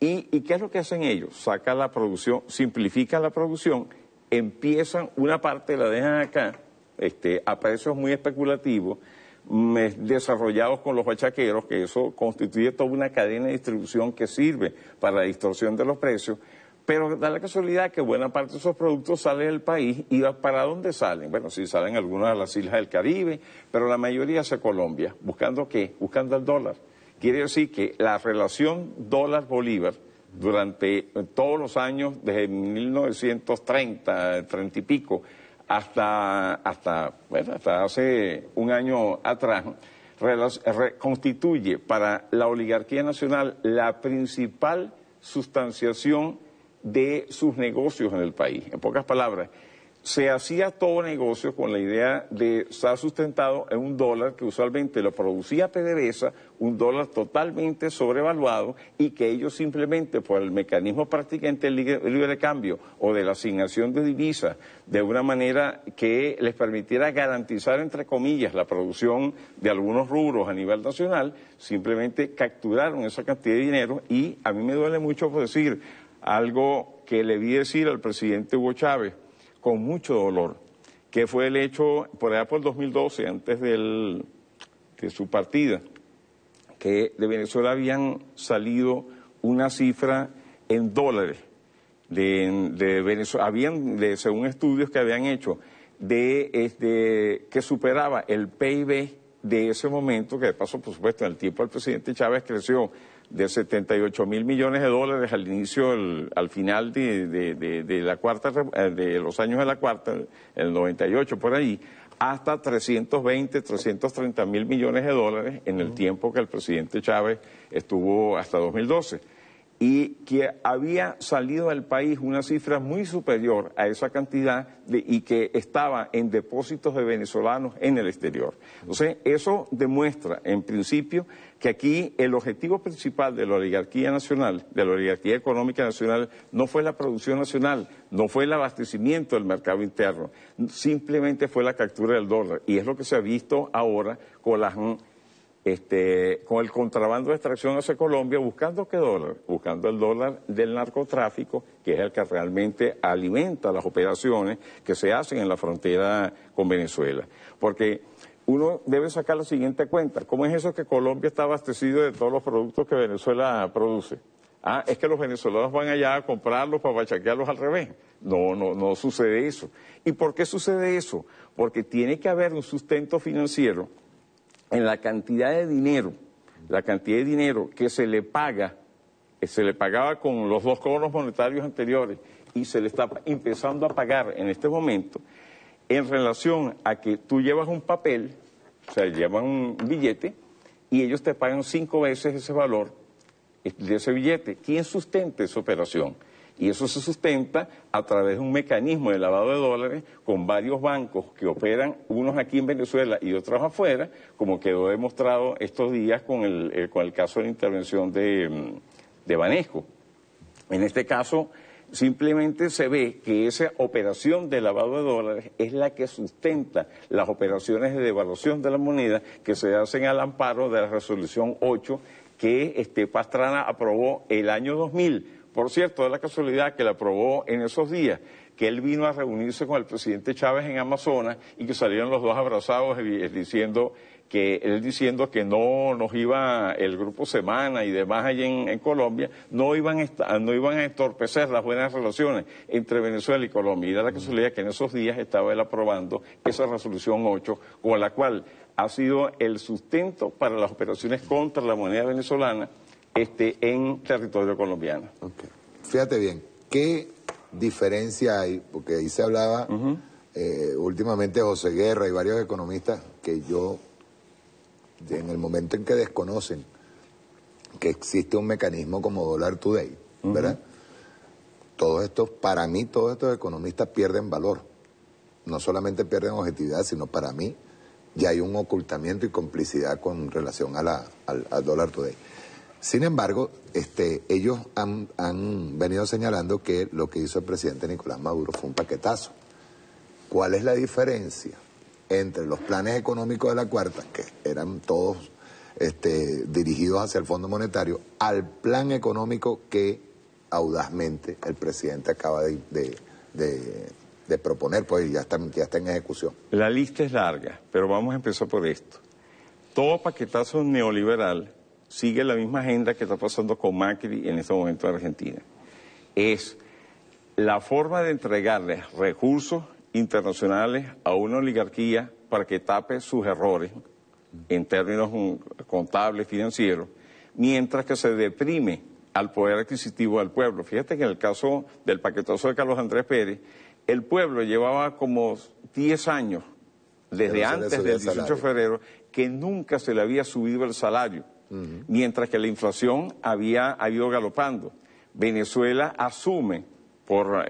y ¿qué es lo que hacen ellos? Sacan la producción, simplifican la producción, empiezan, una parte la dejan acá, a precios muy especulativos, desarrollados con los bachaqueros, que eso constituye toda una cadena de distribución que sirve para la distorsión de los precios, pero da la casualidad que buena parte de esos productos salen del país. ¿Y para dónde salen? Bueno, sí salen algunas a las islas del Caribe, pero la mayoría hacia Colombia. ¿Buscando qué? Buscando el dólar. Quiere decir que la relación dólar-bolívar durante todos los años, desde 1930, 30 y pico, hasta hace un año atrás, constituye para la oligarquía nacional la principal sustanciación de sus negocios en el país. En pocas palabras, se hacía todo negocio con la idea de estar sustentado en un dólar que usualmente lo producía PDVSA, un dólar totalmente sobrevaluado, y que ellos simplemente por el mecanismo prácticamente libre cambio o de la asignación de divisas de una manera que les permitiera garantizar, entre comillas, la producción de algunos rubros a nivel nacional, simplemente capturaron esa cantidad de dinero. Y a mí me duele mucho por decir algo que le vi decir al presidente Hugo Chávez con mucho dolor, que fue el hecho por allá por el 2012, antes de su partida, que de Venezuela habían salido una cifra en dólares, de Venezuela, según estudios que habían hecho, que superaba el PIB de ese momento, que de paso, por supuesto, en el tiempo del presidente Chávez creció de 78 mil millones de dólares al inicio, al final de la cuarta, de los años de la cuarta, el 98 por ahí, hasta 320, 330 mil millones de dólares en el tiempo que el presidente Chávez estuvo hasta 2012. Y que había salido del país una cifra muy superior a esa cantidad y que estaba en depósitos de venezolanos en el exterior. Entonces, eso demuestra, en principio, que aquí el objetivo principal de la oligarquía nacional, de la oligarquía económica nacional, no fue la producción nacional, no fue el abastecimiento del mercado interno, simplemente fue la captura del dólar. Y es lo que se ha visto ahora con el contrabando de extracción hacia Colombia. ¿Buscando qué dólar? Buscando el dólar del narcotráfico, que es el que realmente alimenta las operaciones que se hacen en la frontera con Venezuela. Porque uno debe sacar la siguiente cuenta: ¿cómo es eso que Colombia está abastecido de todos los productos que Venezuela produce? Es que los venezolanos van allá a comprarlos para bachaquearlos al revés. No sucede eso. ¿Y por qué sucede eso? Porque tiene que haber un sustento financiero en la cantidad de dinero que se le pagaba con los 2 cobros monetarios anteriores y se le está empezando a pagar en este momento en relación a que tú llevas un papel, o sea, llevas un billete y ellos te pagan 5 veces ese valor de ese billete. ¿Quién sustenta esa operación? Y eso se sustenta a través de un mecanismo de lavado de dólares con varios bancos que operan, unos aquí en Venezuela y otros afuera, como quedó demostrado estos días con el caso de la intervención de Banesco. En este caso, simplemente se ve que esa operación de lavado de dólares es la que sustenta las operaciones de devaluación de la moneda que se hacen al amparo de la resolución 8 que Pastrana aprobó el año 2000. Por cierto, es la casualidad que la aprobó en esos días, que él vino a reunirse con el presidente Chávez en Amazonas y que salieron los dos abrazados diciendo que no nos iba el Grupo Semana y demás allí en Colombia, no iban a entorpecer las buenas relaciones entre Venezuela y Colombia. Y da la casualidad que en esos días estaba él aprobando esa resolución 8, con la cual ha sido el sustento para las operaciones contra la moneda venezolana en territorio colombiano. Okay. Fíjate bien, ¿qué diferencia hay? Porque ahí se hablaba últimamente José Guerra y varios economistas que en el momento en que desconocen que existe un mecanismo como Dollar Today, ¿verdad? Para mí todos estos economistas pierden valor. No solamente pierden objetividad, sino para mí ya hay un ocultamiento y complicidad con relación al Dollar Today. Sin embargo, ellos han venido señalando que lo que hizo el presidente Nicolás Maduro fue un paquetazo. ¿Cuál es la diferencia entre los planes económicos de la Cuarta, que eran todos dirigidos hacia el Fondo Monetario, al plan económico que audazmente el presidente acaba de proponer, pues ya está en ejecución? La lista es larga, pero vamos a empezar por esto. Todo paquetazo neoliberal sigue la misma agenda que está pasando con Macri en este momento en Argentina. Es la forma de entregarle recursos internacionales a una oligarquía para que tape sus errores en términos contables, financieros, mientras que se deprime al poder adquisitivo del pueblo. Fíjate que en el caso del paquetazo de Carlos Andrés Pérez, el pueblo llevaba como 10 años, desde antes del 18 de febrero, que nunca se le había subido el salario. Mientras que la inflación había ido galopando. Venezuela asume por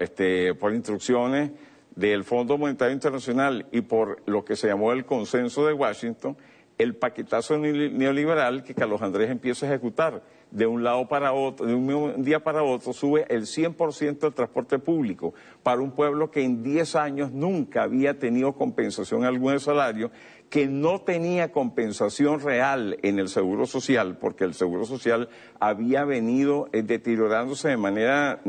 instrucciones del Fondo Monetario Internacional y por lo que se llamó el consenso de Washington, el paquetazo neoliberal que Carlos Andrés empieza a ejecutar. De un lado para otro, de un día para otro, sube el 100% del transporte público para un pueblo que en 10 años nunca había tenido compensación alguna de salario, que no tenía compensación real en el Seguro Social, porque el Seguro Social había venido deteriorándose de manera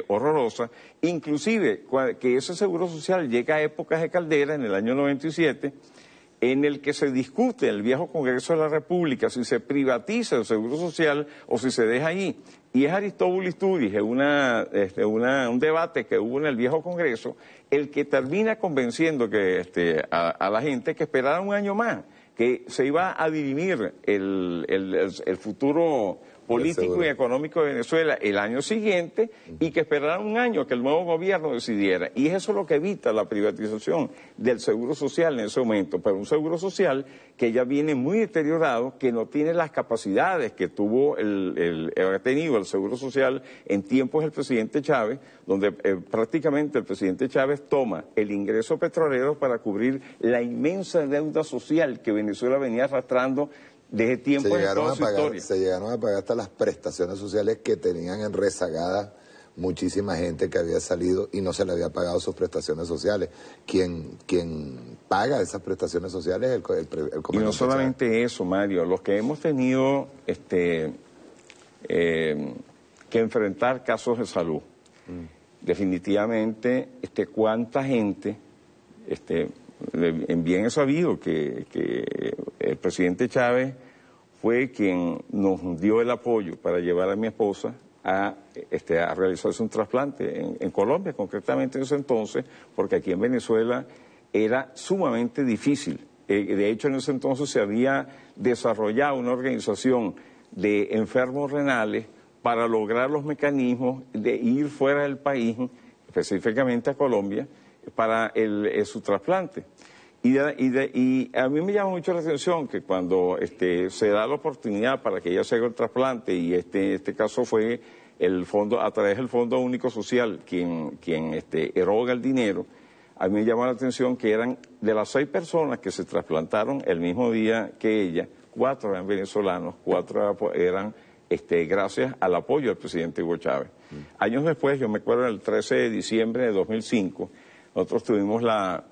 horrorosa, inclusive que ese Seguro Social llega a épocas de Caldera, en el año 97, en el que se discute en el viejo Congreso de la República si se privatiza el Seguro Social o si se deja ahí. Y es Aristóbulo Turis, un debate que hubo en el viejo Congreso, el que termina convenciendo a la gente que esperara un año más, que se iba a dirimir el futuro político y económico de Venezuela el año siguiente y que esperaran un año que el nuevo gobierno decidiera. Y eso es lo que evita la privatización del Seguro Social en ese momento, pero un Seguro Social que ya viene muy deteriorado, que no tiene las capacidades que ha tenido el Seguro Social en tiempos del presidente Chávez, donde prácticamente el presidente Chávez toma el ingreso petrolero para cubrir la inmensa deuda social que Venezuela venía arrastrando desde tiempos de toda su historia. Se llegaron a pagar hasta las prestaciones sociales que tenían en rezagada muchísima gente que había salido y no se le había pagado sus prestaciones sociales. Quien paga esas prestaciones sociales es el comandante. Y no solamente eso, Mario, los que hemos tenido que enfrentar casos de salud, definitivamente cuánta gente, bien he sabido que el presidente Chávez fue quien nos dio el apoyo para llevar a mi esposa a realizarse un trasplante en Colombia, concretamente en ese entonces, porque aquí en Venezuela era sumamente difícil. De hecho, en ese entonces se había desarrollado una organización de enfermos renales para lograr los mecanismos de ir fuera del país, específicamente a Colombia, para su trasplante. Y a mí me llama mucho la atención que cuando se da la oportunidad para que ella se haga el trasplante, y este caso fue el fondo, a través del Fondo Único Social, quien eroga el dinero, a mí me llama la atención que eran de las 6 personas que se trasplantaron el mismo día que ella, 4 eran venezolanos, 4 eran gracias al apoyo del presidente Hugo Chávez. Años después, yo me acuerdo el 13 de diciembre de 2005, nosotros tuvimos la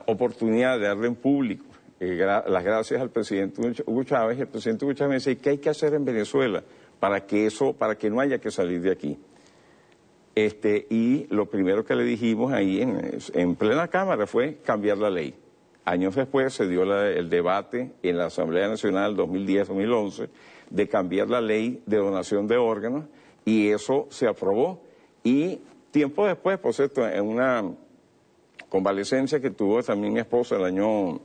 oportunidad de darle en público las gracias al presidente Hugo Chávez, y el presidente Hugo Chávez me dice, ¿qué hay que hacer en Venezuela para que no haya que salir de aquí? Y lo primero que le dijimos ahí en plena Cámara fue cambiar la ley. Años después se dio el debate en la Asamblea Nacional 2010-2011 de cambiar la ley de donación de órganos, y eso se aprobó. Y tiempo después, por cierto, en una convalecencia que tuvo también mi esposa el año,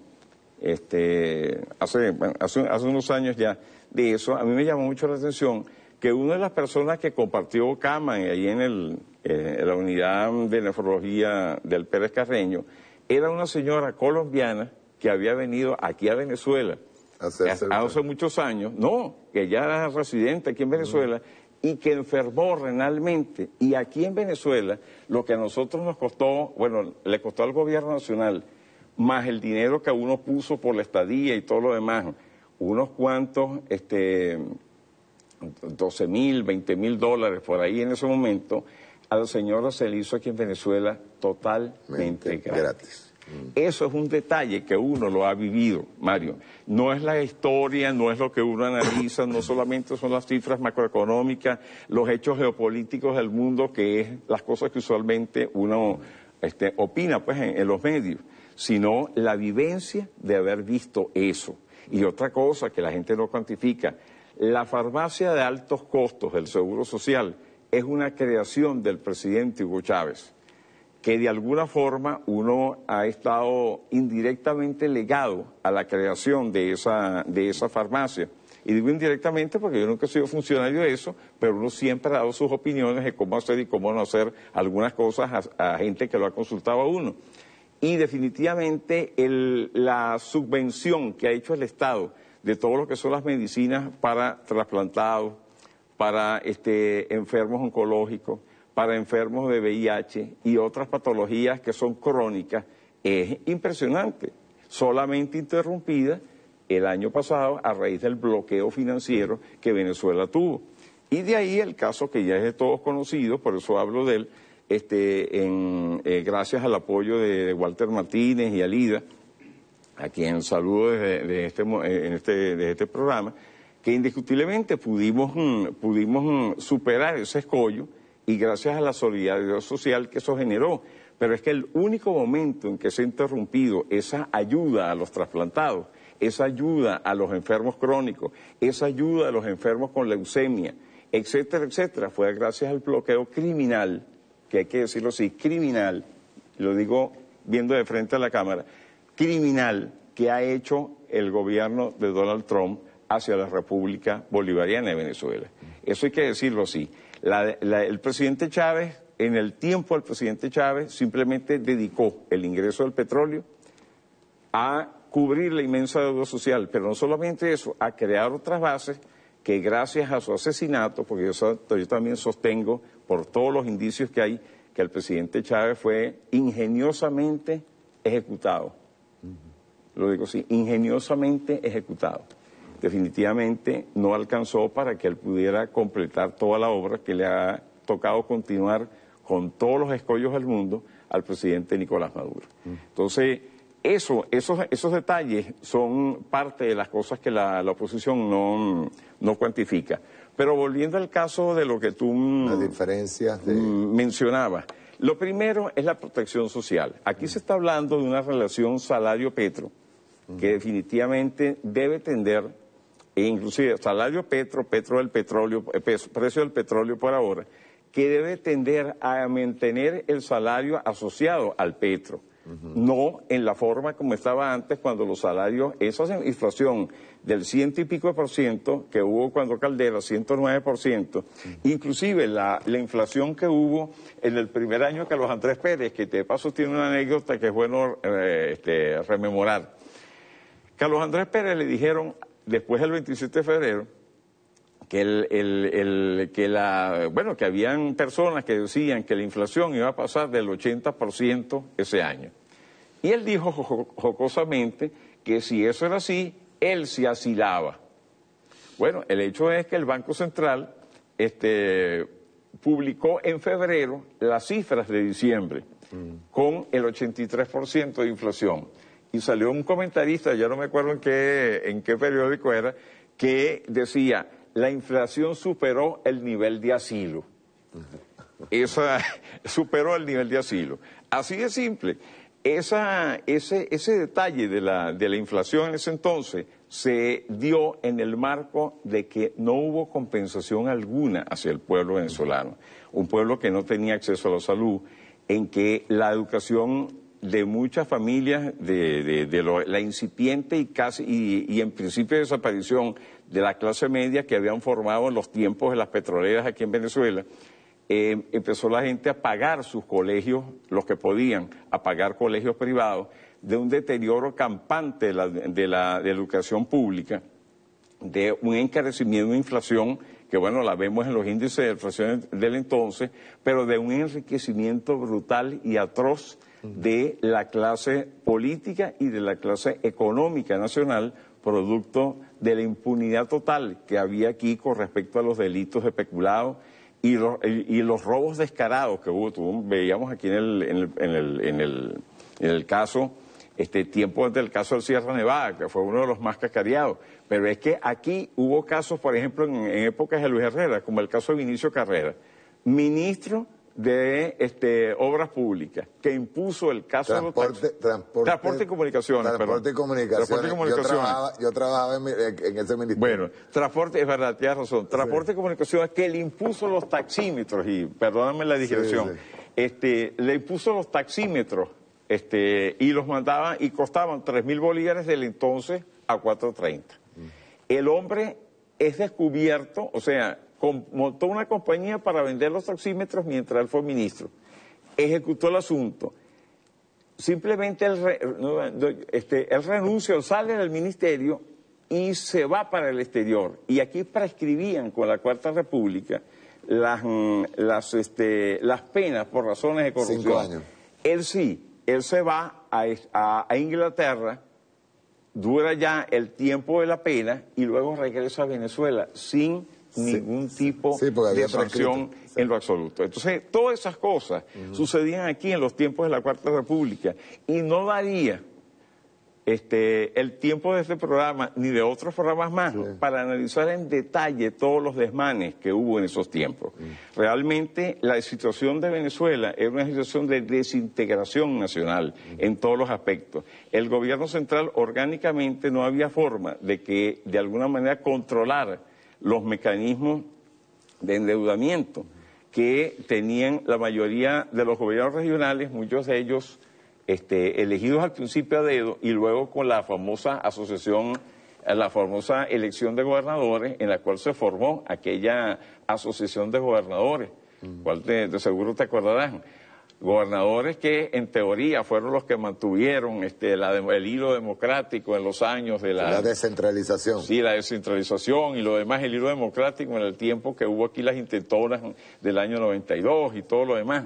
hace unos años ya de eso, a mí me llamó mucho la atención que una de las personas que compartió cama ahí en la unidad de nefrología del Pérez Carreño era una señora colombiana que había venido aquí a Venezuela hace muchos años, que ella era residente aquí en Venezuela, y que enfermó renalmente. Y aquí en Venezuela, lo que a nosotros nos costó, le costó al gobierno nacional, más el dinero que uno puso por la estadía y todo lo demás, unos cuantos, 12,000, 20,000 dólares por ahí en ese momento, a la señora se le hizo aquí en Venezuela totalmente gratis. Eso es un detalle que uno lo ha vivido, Mario. No es la historia, no es lo que uno analiza, no solamente son las cifras macroeconómicas, los hechos geopolíticos del mundo, que es las cosas que usualmente uno opina pues en los medios, sino la vivencia de haber visto eso. Y otra cosa que la gente no cuantifica, la farmacia de altos costos del Seguro Social es una creación del presidente Hugo Chávez, que de alguna forma uno ha estado indirectamente legado a la creación de esa farmacia. Y digo indirectamente porque yo nunca he sido funcionario de eso, pero uno siempre ha dado sus opiniones de cómo hacer y cómo no hacer algunas cosas a gente que lo ha consultado a uno. Y definitivamente la subvención que ha hecho el Estado de todo lo que son las medicinas para trasplantados, para enfermos oncológicos, para enfermos de VIH y otras patologías que son crónicas, es impresionante. Solamente interrumpida el año pasado a raíz del bloqueo financiero que Venezuela tuvo. Y de ahí el caso que ya es de todos conocido, por eso hablo de él, gracias al apoyo de Walter Martínez y Alida, a quien saludo desde este programa, que indiscutiblemente pudimos superar ese escollo, y gracias a la solidaridad social que eso generó. Pero es que el único momento en que se ha interrumpido esa ayuda a los trasplantados, esa ayuda a los enfermos crónicos, esa ayuda a los enfermos con leucemia, etcétera, etcétera, fue gracias al bloqueo criminal, que hay que decirlo así, criminal, lo digo viendo de frente a la cámara, criminal que ha hecho el gobierno de Donald Trump hacia la República Bolivariana de Venezuela. Eso hay que decirlo así. El presidente Chávez, en el tiempo del presidente Chávez, simplemente dedicó el ingreso del petróleo a cubrir la inmensa deuda social, pero no solamente eso, a crear otras bases que gracias a su asesinato, porque yo también sostengo por todos los indicios que hay, que el presidente Chávez fue ingeniosamente ejecutado. Lo digo así, ingeniosamente ejecutado. Definitivamente no alcanzó para que él pudiera completar toda la obra que le ha tocado continuar con todos los escollos del mundo al presidente Nicolás Maduro. Entonces, esos detalles son parte de las cosas que la oposición no cuantifica. Pero volviendo al caso de lo que tú mencionabas, lo primero es la protección social. Aquí se está hablando de una relación salario-petro que definitivamente debe tender e inclusive salario petro del petróleo, precio del petróleo por ahora, que debe tender a mantener el salario asociado al petro, no en la forma como estaba antes, cuando los salarios, esa inflación del 100 y pico % que hubo cuando Caldera, 109%, inclusive la inflación que hubo en el primer año de Carlos Andrés Pérez, que de paso tiene una anécdota que es bueno rememorar. Carlos Andrés Pérez le dijeron, después del 27 de febrero, que habían personas que decían que la inflación iba a pasar del 80% ese año. Y él dijo jocosamente que si eso era así, él se asilaba. Bueno, el hecho es que el Banco Central publicó en febrero las cifras de diciembre con el 83% de inflación. Y salió un comentarista, ya no me acuerdo en qué periódico era, que decía: la inflación superó el nivel de asilo. Superó el nivel de asilo. Así de simple. Ese detalle de la inflación en ese entonces se dio en el marco de que no hubo compensación alguna hacia el pueblo venezolano. Un pueblo que no tenía acceso a la salud, en que la educación de muchas familias, la incipiente y en principio desaparición de la clase media que habían formado en los tiempos de las petroleras aquí en Venezuela, empezó la gente a pagar sus colegios, los que podían, a pagar colegios privados, de un deterioro campante de la educación pública, de un encarecimiento de inflación, que bueno, la vemos en los índices de inflación del entonces, pero de un enriquecimiento brutal y atroz de la clase política y de la clase económica nacional, producto de la impunidad total que había aquí con respecto a los delitos de peculado y los robos descarados que hubo. Veíamos aquí en el caso, tiempo antes del caso del Sierra Nevada, que fue uno de los más cacareados. Pero es que aquí hubo casos, por ejemplo, en épocas de Luis Herrera, como el caso de Vinicio Carrera, ministro de Obras Públicas, que impuso el caso Transporte y Comunicaciones. Yo trabajaba en ese ministerio. Bueno, Transporte, es verdad, tienes razón. Transporte y Comunicaciones, que le impuso los taxímetros, y perdóname la digresión, le impuso los taxímetros y los mandaba y costaban 3.000 bolívares del entonces a 4.30. El hombre es descubierto, o sea, montó una compañía para vender los taxímetros mientras él fue ministro. Ejecutó el asunto. Simplemente él renuncia o sale del ministerio y se va para el exterior. Y aquí prescribían con la Cuarta República las penas por razones de corrupción. 5 años. Él se va a Inglaterra, dura ya el tiempo de la pena y luego regresa a Venezuela sin ningún tipo de sanción en lo absoluto. Entonces, todas esas cosas sucedían aquí en los tiempos de la Cuarta República y no daría el tiempo de este programa ni de otros programas más para analizar en detalle todos los desmanes que hubo en esos tiempos. Realmente la situación de Venezuela era una situación de desintegración nacional en todos los aspectos. El gobierno central orgánicamente no había forma de que de alguna manera controlar los mecanismos de endeudamiento que tenían la mayoría de los gobiernos regionales, muchos de ellos elegidos al principio a dedo y luego con la famosa elección de gobernadores en la cual se formó aquella asociación de gobernadores, cual de seguro te acordarás. Gobernadores que en teoría fueron los que mantuvieron el hilo democrático en los años de la descentralización. Sí, la descentralización y lo demás, el hilo democrático en el tiempo que hubo aquí las intentonas del año 92 y todo lo demás.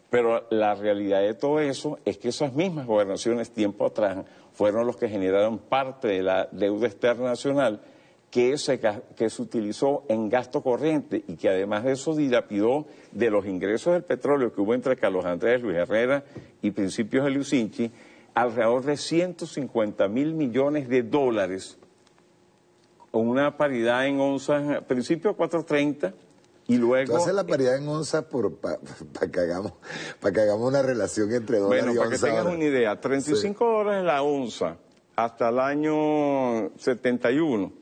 Pero la realidad de todo eso es que esas mismas gobernaciones tiempo atrás fueron los que generaron parte de la deuda externa nacional que se utilizó en gasto corriente y que además de eso dilapidó de los ingresos del petróleo que hubo entre Carlos Andrés, Luis Herrera y principios de Lucinchi, alrededor de 150.000 millones de dólares, con una paridad en onzas, principio 4.30 y luego... Tú haces la paridad en onzas para que hagamos una relación entre dólares y onzas. Bueno, para que tengas una idea, 35 dólares la onza hasta el año 71.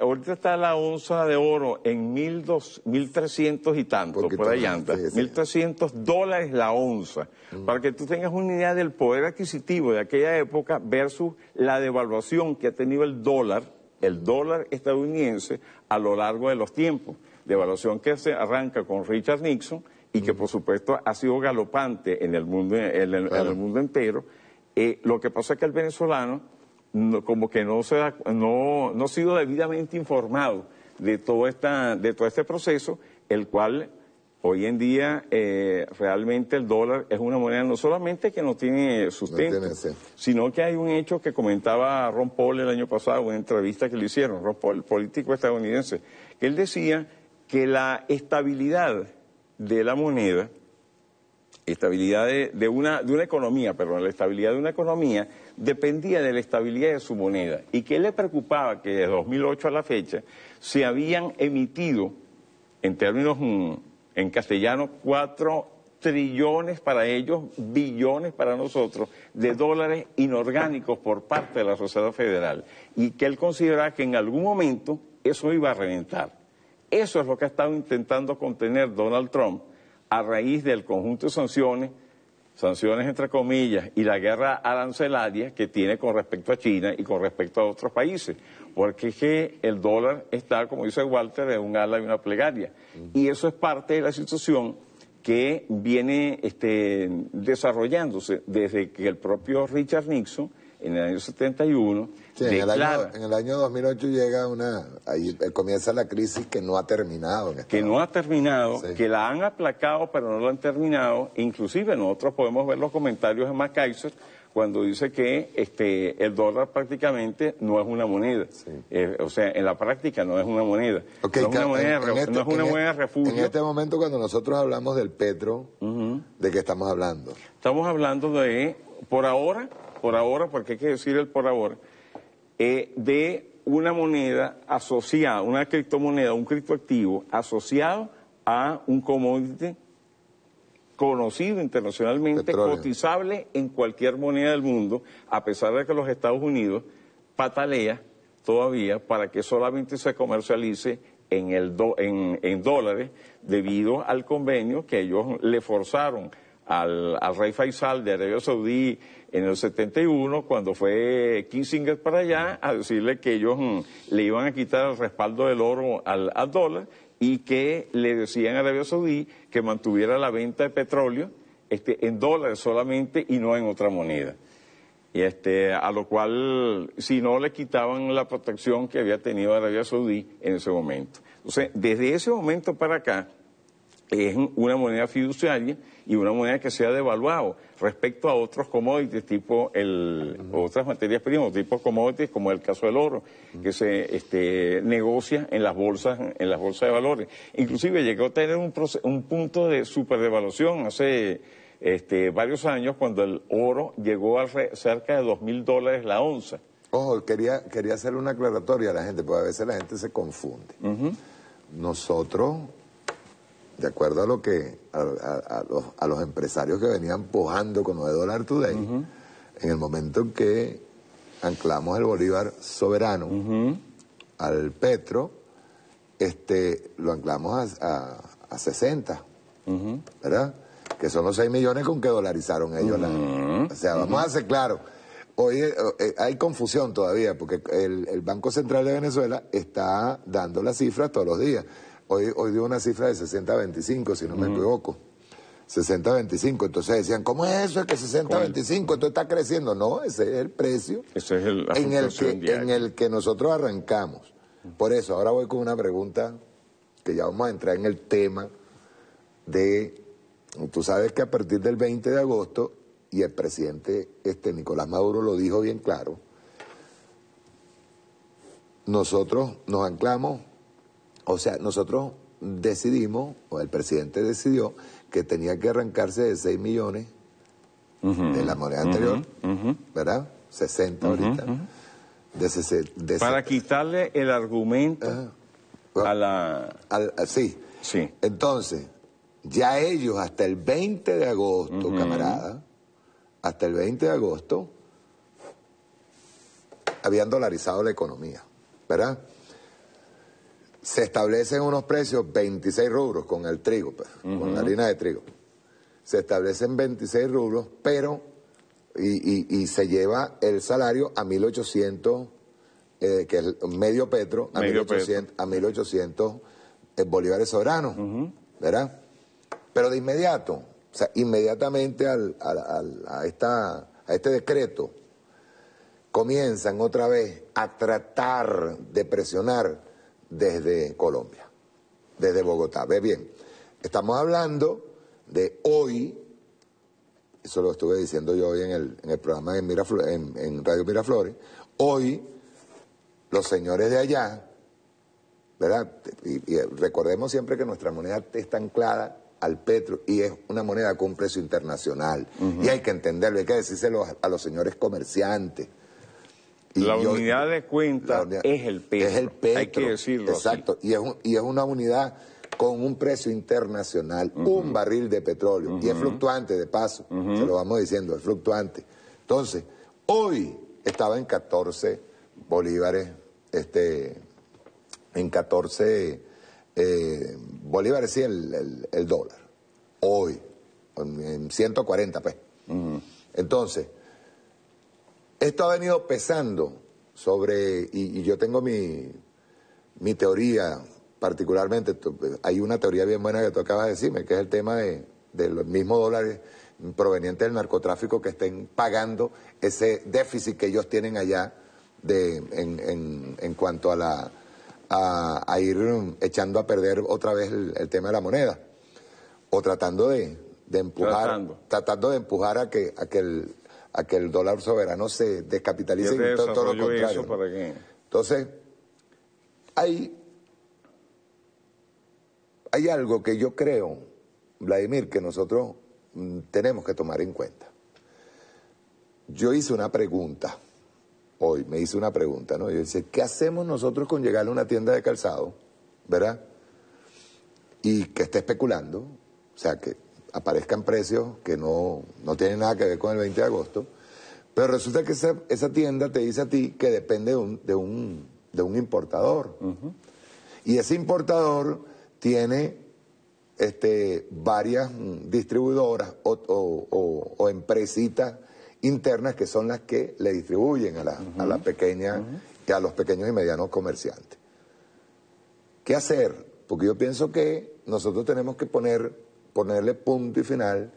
Ahorita está la onza de oro en 1.300 y tanto, por ahí anda. $1.300 la onza. Para que tú tengas una idea del poder adquisitivo de aquella época versus la devaluación que ha tenido el dólar estadounidense a lo largo de los tiempos. Devaluación que se arranca con Richard Nixon y que por supuesto ha sido galopante en el mundo, en el mundo entero. Lo que pasa es que el venezolano como que no ha sido debidamente informado de todo este proceso, el cual hoy en día realmente el dólar es una moneda no solamente que no tiene sustento, sino que hay un hecho que comentaba Ron Paul el año pasado en una entrevista que le hicieron, Ron Paul, el político estadounidense, que él decía que la estabilidad de la moneda, estabilidad de una economía, perdón, la estabilidad de una economía dependía de la estabilidad de su moneda y que le preocupaba que desde 2008 a la fecha se habían emitido, en términos en castellano, 4 trillones para ellos, billones para nosotros, de dólares inorgánicos por parte de la Reserva Federal y que él consideraba que en algún momento eso iba a reventar. Eso es lo que ha estado intentando contener Donald Trump a raíz del conjunto de sanciones entre comillas, y la guerra arancelaria que tiene con respecto a China y con respecto a otros países, porque es que el dólar está, como dice Walter, en un ala y una plegaria, y eso es parte de la situación que viene desarrollándose desde que el propio Richard Nixon, en el año 71, declara... En el año 2008 llega ahí comienza la crisis que no ha terminado. Que la han aplacado pero no la han terminado. Inclusive nosotros podemos ver los comentarios de MacKaiser cuando dice que el dólar prácticamente no es una moneda. O sea, en la práctica no es una moneda. No es una moneda de refugio. En este momento cuando nosotros hablamos del petro, ¿de qué estamos hablando? Estamos hablando de, por ahora, porque hay que decir el por ahora, de una moneda asociada, una criptomoneda, un criptoactivo asociado a un commodity conocido internacionalmente, petróleo, cotizable en cualquier moneda del mundo, a pesar de que los Estados Unidos patalea todavía para que solamente se comercialice en dólares debido al convenio que ellos le forzaron al rey Faisal de Arabia Saudí en el 71, cuando fue Kissinger para allá, a decirle que ellos le iban a quitar el respaldo del oro al dólar y que le decían a Arabia Saudí que mantuviera la venta de petróleo en dólares solamente y no en otra moneda. Y a lo cual, si no, le quitaban la protección que había tenido Arabia Saudí en ese momento. Entonces, desde ese momento para acá, es una moneda fiduciaria y una moneda que se ha devaluado respecto a otros commodities, tipo otras materias primas, tipos commodities, como el caso del oro, que se negocia en las bolsas de valores. Inclusive llegó a tener un punto de superdevaluación hace varios años, cuando el oro llegó a cerca de $2.000 la onza. Ojo, quería hacer una aclaratoria a la gente, porque a veces la gente se confunde. Nosotros, de acuerdo a lo que a los empresarios que venían pujando con lo de Dollar Today, en el momento en que anclamos el bolívar soberano al petro, lo anclamos a 60, ¿verdad? Que son los 6 millones con que dolarizaron ellos. O sea, vamos a ser claros. Hoy hay confusión todavía, porque el Banco Central de Venezuela está dando las cifras todos los días. Hoy dio una cifra de 60-25, si no me equivoco. 60-25. Entonces decían, ¿cómo es eso? Es que 60-25, entonces está creciendo. No, ese es el precio en el que nosotros arrancamos. Por eso, ahora voy con una pregunta que ya vamos a entrar en el tema de... Tú sabes que a partir del 20 de agosto, y el presidente Nicolás Maduro lo dijo bien claro, nosotros nos anclamos. O sea, nosotros decidimos, o el presidente decidió, que tenía que arrancarse de 6 millones de la moneda anterior, ¿verdad? 60 ahorita. Para quitarle el argumento a la... Sí. Entonces, ya ellos hasta el 20 de agosto, camarada, hasta el 20 de agosto, habían dolarizado la economía. ¿verdad? Se establecen unos precios, 26 rublos con el trigo, pues, con la harina de trigo. Se establecen 26 rublos, pero, y se lleva el salario a 1.800, que es medio petro, a 1.800 bolívares soberanos, ¿verdad? Pero de inmediato, o sea, inmediatamente a este decreto, comienzan otra vez a tratar de presionar desde Colombia, desde Bogotá. Ve bien, estamos hablando de hoy, eso lo estuve diciendo yo hoy en el programa en Radio Miraflores, hoy los señores de allá, ¿verdad? Y recordemos siempre que nuestra moneda está anclada al petro y es una moneda con un precio internacional. Y hay que entenderlo, hay que decírselo a los señores comerciantes. Y la unidad de cuenta es el petro. Es el petro. Hay que decirlo. Exacto. Así. Y es una unidad con un precio internacional, un barril de petróleo. Y es fluctuante, de paso. Se lo vamos diciendo, es fluctuante. Entonces, hoy estaba en 14 bolívares, en 14 bolívares, sí, el dólar. Hoy, en 140, pues. Entonces, esto ha venido pesando sobre, y yo tengo mi teoría, particularmente, hay una teoría bien buena que tú acabas de decirme, que es el tema de los mismos dólares provenientes del narcotráfico que estén pagando ese déficit que ellos tienen allá en cuanto a ir echando a perder otra vez el tema de la moneda, o tratando de empujar a que el dólar soberano se descapitalice y todo lo contrario. ¿Para qué? Entonces, hay algo que yo creo, Vladimir, que nosotros tenemos que tomar en cuenta. Yo hice una pregunta, hoy me hice una pregunta, ¿no? Yo decía, ¿qué hacemos nosotros con llegar a una tienda de calzado, ¿verdad? Y que esté especulando, o sea, que aparezcan precios que no tienen nada que ver con el 20 de agosto, pero resulta que esa tienda te dice a ti que depende de un importador. Y ese importador tiene varias distribuidoras o empresitas internas que son las que le distribuyen a la pequeña y a los pequeños y medianos comerciantes. ¿Qué hacer? Porque yo pienso que nosotros tenemos que ponerle punto y final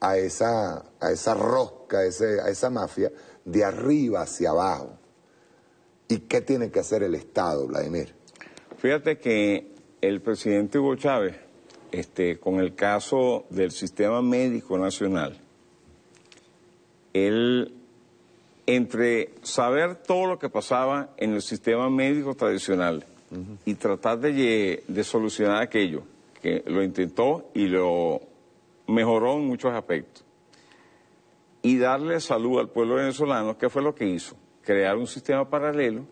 a esa rosca, a esa mafia, de arriba hacia abajo. ¿Y qué tiene que hacer el Estado, Vladimir? Fíjate que el presidente Hugo Chávez, con el caso del Sistema Médico Nacional, él, entre saber todo lo que pasaba en el sistema médico tradicional y tratar de solucionar aquello, que lo intentó y lo mejoró en muchos aspectos, y darle salud al pueblo venezolano, ¿qué fue lo que hizo? Crear un sistema paralelo,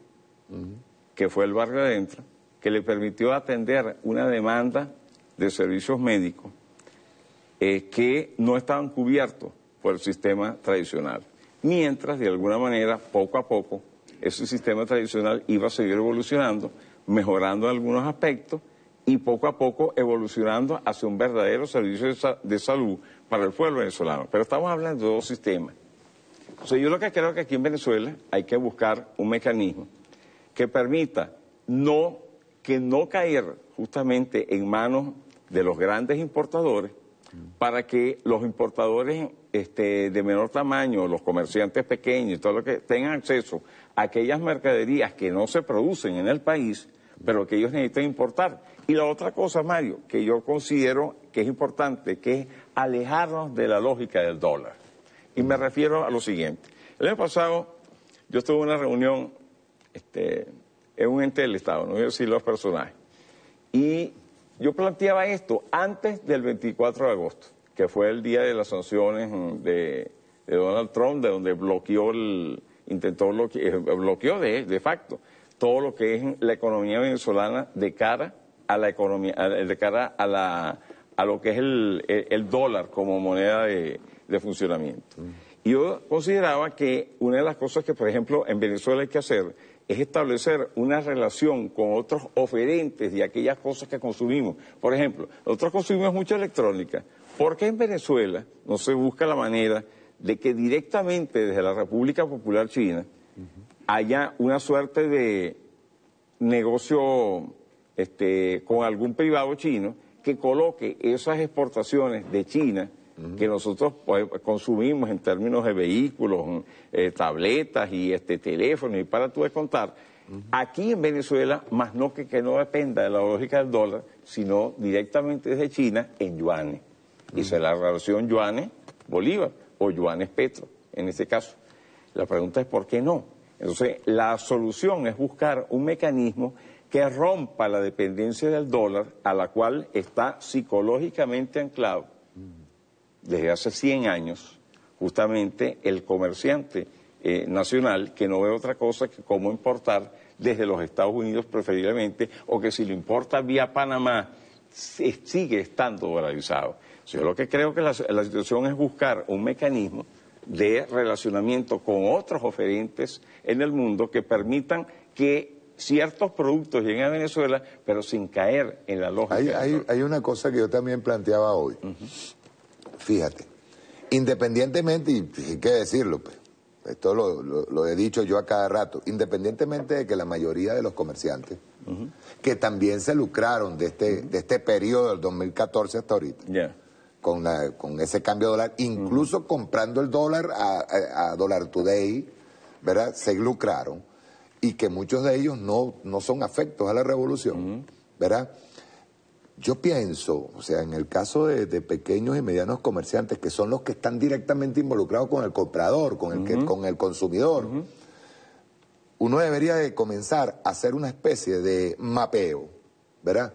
que fue el Barrio Adentro, que le permitió atender una demanda de servicios médicos que no estaban cubiertos por el sistema tradicional. Mientras, de alguna manera, poco a poco, ese sistema tradicional iba a seguir evolucionando, mejorando algunos aspectos, y poco a poco evolucionando hacia un verdadero servicio de salud para el pueblo venezolano. Pero estamos hablando de dos sistemas. O sea, yo lo que creo que aquí en Venezuela hay que buscar un mecanismo que permita que no caer justamente en manos de los grandes importadores, para que los importadores de menor tamaño, los comerciantes pequeños, todo lo que tengan acceso a aquellas mercaderías que no se producen en el país, pero que ellos necesitan importar. Y la otra cosa, Mario, que yo considero que es importante, que es alejarnos de la lógica del dólar. Y me refiero a lo siguiente. El año pasado yo estuve en una reunión en un ente del Estado, no voy a decir los personajes, y yo planteaba esto antes del 24 de agosto, que fue el día de las sanciones de Donald Trump, de donde bloqueó de facto todo lo que es la economía venezolana de cara a la economía, de cara a lo que es el dólar como moneda de funcionamiento. Y yo consideraba que una de las cosas que, por ejemplo, en Venezuela hay que hacer es establecer una relación con otros oferentes de aquellas cosas que consumimos. Por ejemplo, nosotros consumimos mucha electrónica. ¿Por qué en Venezuela no se busca la manera de que directamente desde la República Popular China haya una suerte de negocio con algún privado chino que coloque esas exportaciones de China que nosotros consumimos en términos de vehículos, tabletas y teléfonos y para tú de contar, aquí en Venezuela, más no que no dependa de la lógica del dólar, sino directamente desde China en yuanes. Y esa es la relación yuanes-bolívar o yuanes-petro, en este caso. La pregunta es ¿por qué no? Entonces, la solución es buscar un mecanismo que rompa la dependencia del dólar a la cual está psicológicamente anclado desde hace 100 años, justamente el comerciante nacional que no ve otra cosa que cómo importar desde los Estados Unidos preferiblemente, o que si lo importa vía Panamá sigue estando dolarizado. Yo lo que creo que la situación es buscar un mecanismo de relacionamiento con otros oferentes en el mundo que permitan que ciertos productos lleguen a Venezuela, pero sin caer en la lógica. Hay una cosa que yo también planteaba hoy. Fíjate, independientemente, y hay que decirlo, pues, esto lo he dicho yo a cada rato, independientemente de que la mayoría de los comerciantes, que también se lucraron de este periodo del 2014 hasta ahorita, con ese cambio de dólar, incluso comprando el dólar a Dollar Today, ¿verdad? Se lucraron, y que muchos de ellos no son afectos a la revolución, ¿verdad? Yo pienso, o sea, en el caso de pequeños y medianos comerciantes, que son los que están directamente involucrados con el comprador, con el consumidor, uno debería de comenzar a hacer una especie de mapeo, ¿verdad?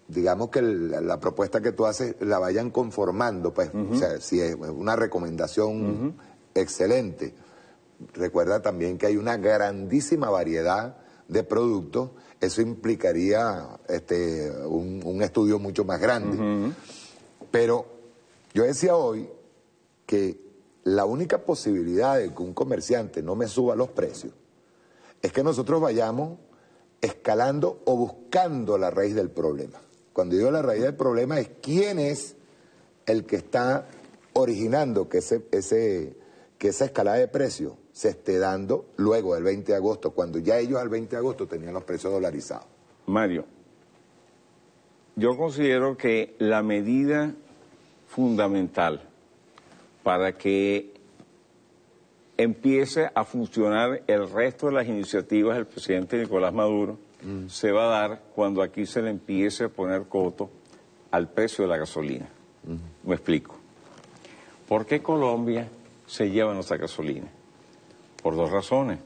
Digamos que la propuesta que tú haces la vayan conformando, pues, o sea, si es una recomendación excelente. Recuerda también que hay una grandísima variedad de productos. Eso implicaría un estudio mucho más grande. Pero yo decía hoy que la única posibilidad de que un comerciante no me suba los precios es que nosotros vayamos escalando o buscando la raíz del problema. Cuando digo la raíz del problema es quién es el que está originando que esa escalada de precios se esté dando luego del 20 de agosto, cuando ya ellos al 20 de agosto tenían los precios dolarizados. Mario, yo considero que la medida fundamental para que empiece a funcionar el resto de las iniciativas del presidente Nicolás Maduro se va a dar cuando aquí se le empiece a poner coto al precio de la gasolina. Me explico. ¿Por qué Colombia se lleva nuestra gasolina? Por dos razones.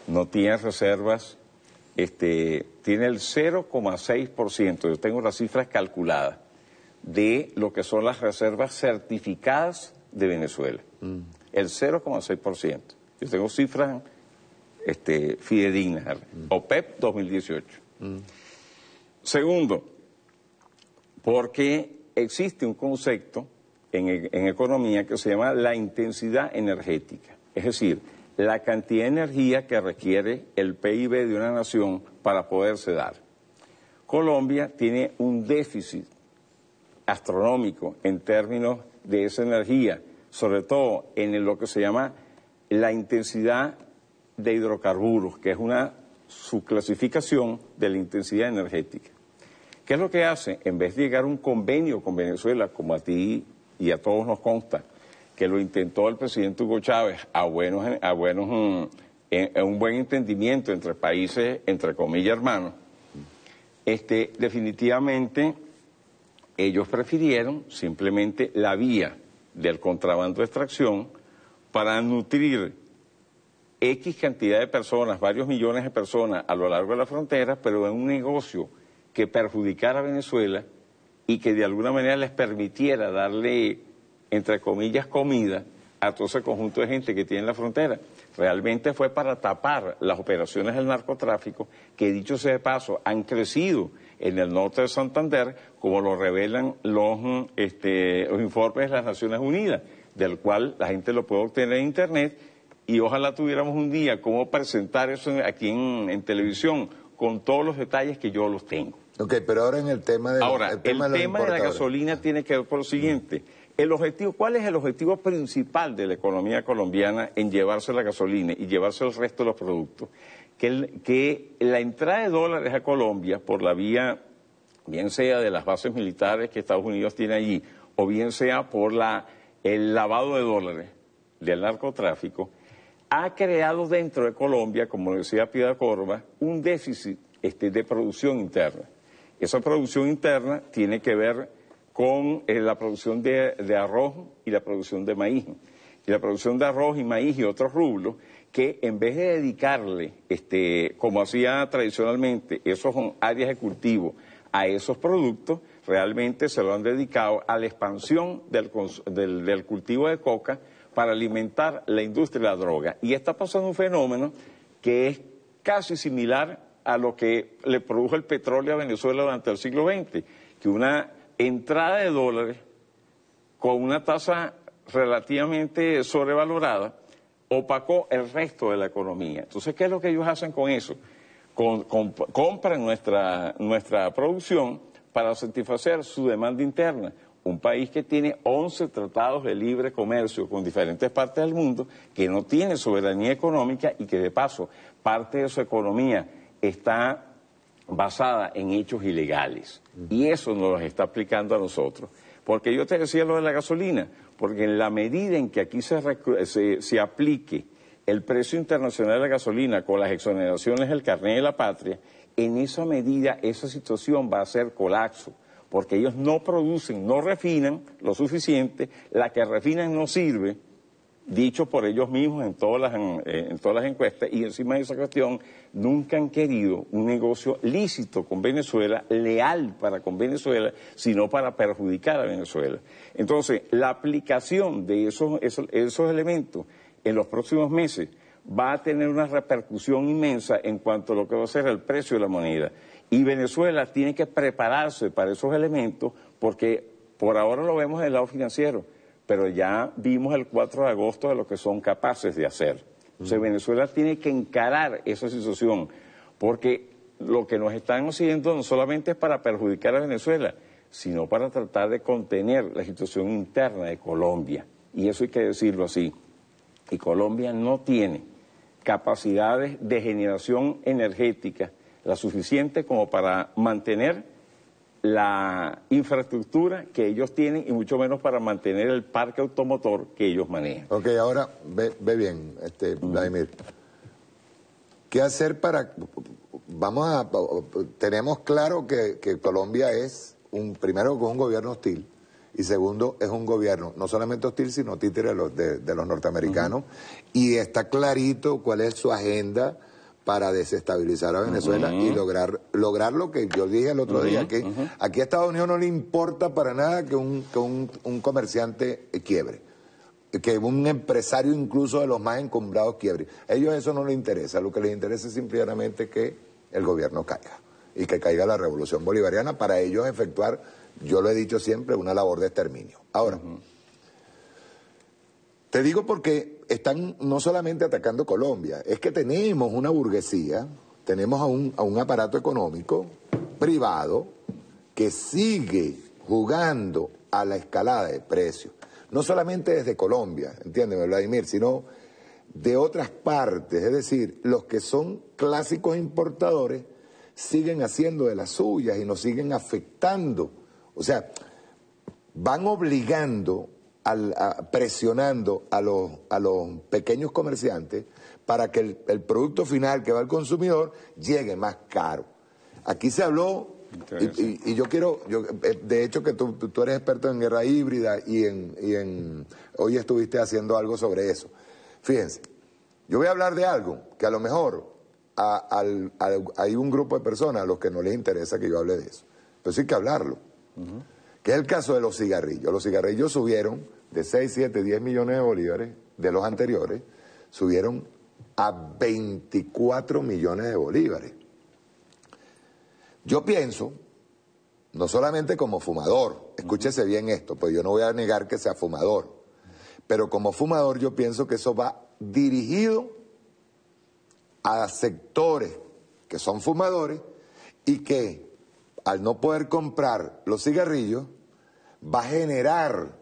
No tiene reservas, tiene el 0,6%, yo tengo las cifras calculadas, de lo que son las reservas certificadas de Venezuela. El 0,6%. Yo tengo cifras fidedignas. OPEP 2018. Segundo, porque existe un concepto en economía que se llama la intensidad energética. Es decir, la cantidad de energía que requiere el PIB de una nación para poderse dar. Colombia tiene un déficit astronómico en términos de esa energía, sobre todo en lo que se llama la intensidad de hidrocarburos, que es una subclasificación de la intensidad energética. ¿Qué es lo que hace? En vez de llegar a un convenio con Venezuela, como a ti y a todos nos consta, que lo intentó el presidente Hugo Chávez en un buen entendimiento entre países, entre comillas, hermanos, definitivamente ellos prefirieron simplemente la vía del contrabando de extracción para nutrir X cantidad de personas, varios millones de personas a lo largo de la frontera, pero en un negocio que perjudicara a Venezuela y que de alguna manera les permitiera darle, entre comillas, comida a todo ese conjunto de gente que tiene en la frontera. Realmente fue para tapar las operaciones del narcotráfico que, dicho sea de paso, han crecido en el norte de Santander, como lo revelan los informes de las Naciones Unidas, del cual la gente lo puede obtener en Internet, y ojalá tuviéramos un día cómo presentar eso aquí en televisión con todos los detalles que yo los tengo. Ok, pero ahora en el tema de el tema de la gasolina tiene que ver por lo siguiente. El objetivo, ¿cuál es el objetivo principal de la economía colombiana en llevarse la gasolina y llevarse el resto de los productos? Que la entrada de dólares a Colombia por la vía, bien sea de las bases militares que Estados Unidos tiene allí, o bien sea por el lavado de dólares del narcotráfico, ha creado dentro de Colombia, como decía Piedad Córdoba, un déficit de producción interna. Esa producción interna tiene que ver con la producción de arroz y la producción de maíz. Y la producción de arroz y maíz y otros rublos que en vez de dedicarle, como hacía tradicionalmente, esos áreas de cultivo a esos productos, realmente se lo han dedicado a la expansión del cultivo de coca para alimentar la industria de la droga. Y está pasando un fenómeno que es casi similar a lo que le produjo el petróleo a Venezuela durante el siglo XX, que una entrada de dólares con una tasa relativamente sobrevalorada opacó el resto de la economía. Entonces, ¿qué es lo que ellos hacen con eso? Compran nuestra producción para satisfacer su demanda interna. Un país que tiene 11 tratados de libre comercio con diferentes partes del mundo, que no tiene soberanía económica y que de paso parte de su economía está basada en hechos ilegales. Y eso nos lo está aplicando a nosotros. Porque yo te decía lo de la gasolina, porque en la medida en que aquí se aplique el precio internacional de la gasolina con las exoneraciones del carnet de la patria, en esa medida esa situación va a ser colapso, porque ellos no producen, no refinan lo suficiente, la que refinan no sirve, dicho por ellos mismos en todas las encuestas, y encima de esa cuestión nunca han querido un negocio lícito con Venezuela, leal para con Venezuela, sino para perjudicar a Venezuela. Entonces, la aplicación de esos elementos en los próximos meses va a tener una repercusión inmensa en cuanto a lo que va a ser el precio de la moneda. Y Venezuela tiene que prepararse para esos elementos porque por ahora lo vemos del lado financiero, pero ya vimos el 4 de agosto de lo que son capaces de hacer. Entonces Venezuela tiene que encarar esa situación, porque lo que nos están haciendo no solamente es para perjudicar a Venezuela, sino para tratar de contener la situación interna de Colombia. Y eso hay que decirlo así. Y Colombia no tiene capacidades de generación energética la suficiente como para mantener la infraestructura que ellos tienen y mucho menos para mantener el parque automotor que ellos manejan. Ok, ahora ve bien, Vladimir. ¿Qué hacer para...? Tenemos claro que Colombia es, primero, con un gobierno hostil, y segundo, es un gobierno no solamente hostil, sino títere de los norteamericanos, y está clarito cuál es su agenda para desestabilizar a Venezuela y lograr lo que yo dije el otro día, que aquí a Estados Unidos no le importa para nada que un comerciante quiebre, que un empresario incluso de los más encumbrados quiebre. A ellos eso no les interesa, lo que les interesa es simplemente que el gobierno caiga y que caiga la revolución bolivariana para ellos efectuar, yo lo he dicho siempre, una labor de exterminio. Ahora, te digo porque están no solamente atacando Colombia, es que tenemos una burguesía, tenemos a un aparato económico privado que sigue jugando a la escalada de precios. No solamente desde Colombia, entiéndeme, Vladimir, sino de otras partes. Es decir, los que son clásicos importadores siguen haciendo de las suyas y nos siguen afectando. O sea, van obligando, presionando a los pequeños comerciantes para que el producto final que va al consumidor llegue más caro. Aquí se habló, y yo quiero, de hecho que tú eres experto en guerra híbrida y hoy estuviste haciendo algo sobre eso. Fíjense, yo voy a hablar de algo que a lo mejor hay un grupo de personas a los que no les interesa que yo hable de eso, pero sí hay que hablarlo, que es el caso de los cigarrillos. Los cigarrillos subieron de 6, 7, 10 millones de bolívares de los anteriores, subieron a 24 millones de bolívares. Yo pienso, no solamente como fumador, escúchese bien esto, pues yo no voy a negar que sea fumador, pero como fumador yo pienso que eso va dirigido a sectores que son fumadores y que al no poder comprar los cigarrillos va a generar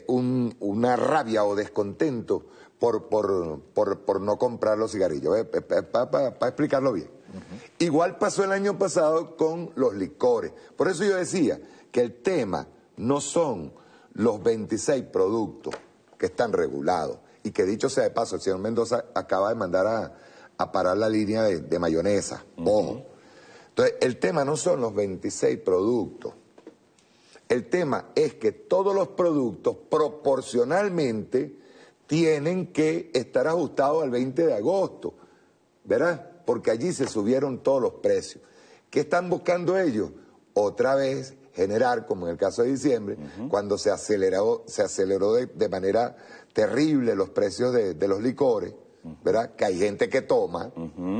una rabia o descontento por no comprar los cigarrillos, para explicarlo bien. Igual pasó el año pasado con los licores. Por eso yo decía que el tema no son los 26 productos que están regulados, y que dicho sea de paso, el señor Mendoza acaba de mandar a parar la línea de mayonesa, ojo. Entonces, el tema no son los 26 productos. El tema es que todos los productos proporcionalmente tienen que estar ajustados al 20 de agosto, ¿verdad? Porque allí se subieron todos los precios. ¿Qué están buscando ellos? Otra vez generar, como en el caso de diciembre, cuando se aceleró de manera terrible los precios de los licores, ¿verdad? Que hay gente que toma,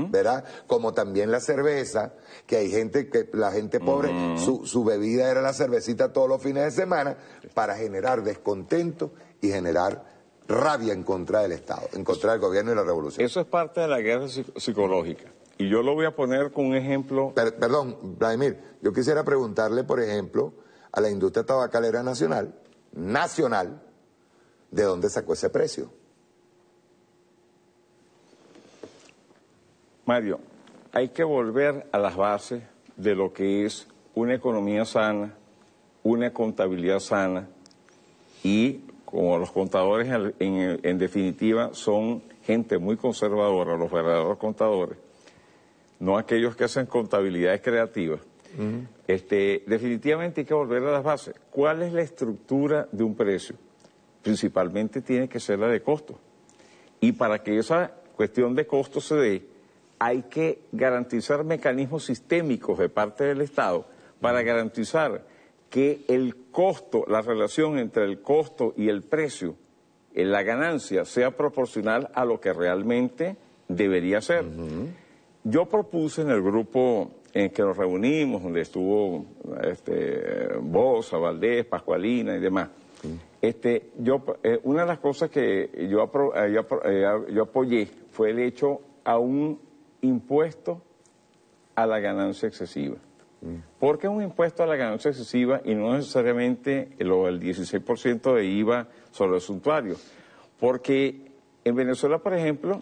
¿verdad? Como también la cerveza, que hay gente la gente pobre, su bebida era la cervecita todos los fines de semana, para generar descontento y generar rabia en contra del Estado, en contra del gobierno y la revolución. Eso es parte de la guerra psicológica. Y yo lo voy a poner con un ejemplo. Perdón, Vladimir, yo quisiera preguntarle, por ejemplo, a la industria tabacalera nacional, ¿de dónde sacó ese precio? Mario, hay que volver a las bases de lo que es una economía sana, una contabilidad sana, y como los contadores en definitiva son gente muy conservadora, los verdaderos contadores, no aquellos que hacen contabilidades creativas. Definitivamente hay que volver a las bases. ¿Cuál es la estructura de un precio? Principalmente tiene que ser la de costo. Y para que esa cuestión de costo se dé, hay que garantizar mecanismos sistémicos de parte del Estado para garantizar que el costo, la relación entre el costo y el precio, la ganancia, sea proporcional a lo que realmente debería ser. Yo propuse en el grupo en que nos reunimos, donde estuvo Boza, Valdés, Pascualina y demás, una de las cosas que yo apoyé fue el hecho a un impuesto a la ganancia excesiva. ¿Por qué un impuesto a la ganancia excesiva y no necesariamente el 16% de IVA sobre el suntuario? Porque en Venezuela, por ejemplo,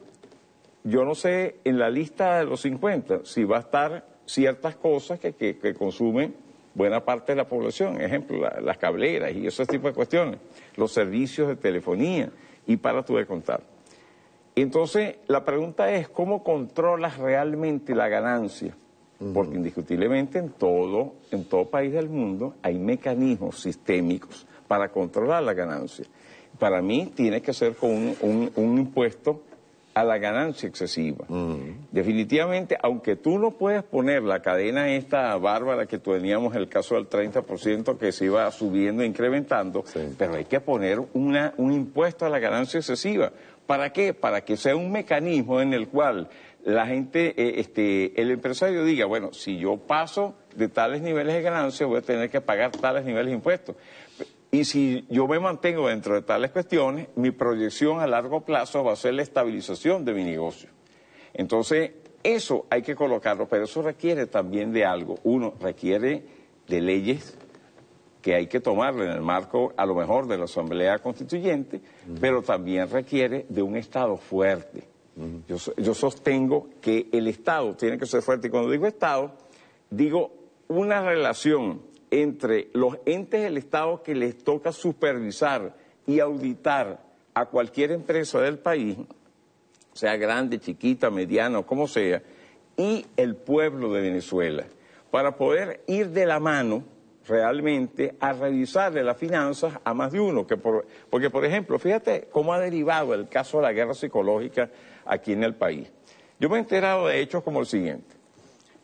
yo no sé en la lista de los 50 si va a estar ciertas cosas que consumen buena parte de la población, ejemplo, las cableras y ese tipo de cuestiones, los servicios de telefonía, y para tú de contar. Entonces, la pregunta es, ¿cómo controlas realmente la ganancia? Porque indiscutiblemente en todo país del mundo hay mecanismos sistémicos para controlar la ganancia. Para mí tiene que ser con un impuesto a la ganancia excesiva. Definitivamente, aunque tú no puedes poner la cadena esta bárbara que teníamos el caso del 30% que se iba subiendo e incrementando, pero hay que poner un impuesto a la ganancia excesiva. ¿Para qué? Para que sea un mecanismo en el cual la gente, el empresario diga, bueno, si yo paso de tales niveles de ganancia voy a tener que pagar tales niveles de impuestos. Y si yo me mantengo dentro de tales cuestiones, mi proyección a largo plazo va a ser la estabilización de mi negocio. Entonces, eso hay que colocarlo, pero eso requiere también de algo. Uno, requiere de leyes que hay que tomarlo en el marco, a lo mejor, de la Asamblea Constituyente, pero también requiere de un Estado fuerte. Yo sostengo que el Estado tiene que ser fuerte, y cuando digo Estado, digo una relación entre los entes del Estado que les toca supervisar y auditar a cualquier empresa del país, sea grande, chiquita, mediana o como sea, y el pueblo de Venezuela, para poder ir de la mano realmente a revisarle las finanzas a más de uno. Porque, por ejemplo, fíjate cómo ha derivado el caso de la guerra psicológica aquí en el país. Yo me he enterado de hechos como el siguiente.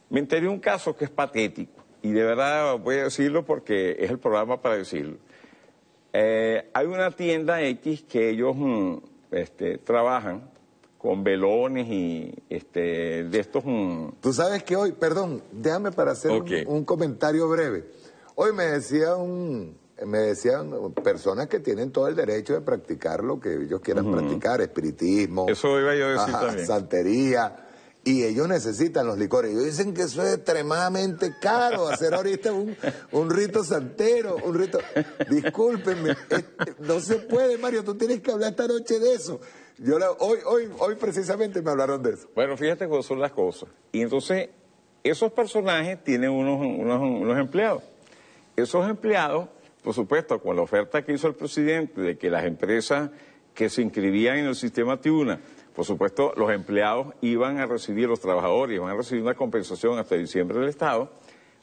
Me enteré de un caso que es patético, y de verdad voy a decirlo porque es el programa para decirlo. Hay una tienda X que ellos trabajan con velones y de estos... Tú sabes que hoy, perdón, déjame para hacer un comentario breve. Hoy me decía un me decían personas que tienen todo el derecho de practicar lo que ellos quieran practicar, espiritismo, eso iba yo a decir también, santería, y ellos necesitan los licores. Ellos dicen que eso es extremadamente caro, hacer ahorita un rito santero, un rito... Discúlpenme, no se puede, Mario, tú tienes que hablar esta noche de eso. Hoy precisamente me hablaron de eso. Bueno, fíjate cómo son las cosas. Y entonces, esos personajes tienen unos empleados. Esos empleados, por supuesto, con la oferta que hizo el presidente de que las empresas que se inscribían en el sistema Tiuna, por supuesto, los empleados iban a recibir, los trabajadores iban a recibir una compensación hasta diciembre del Estado.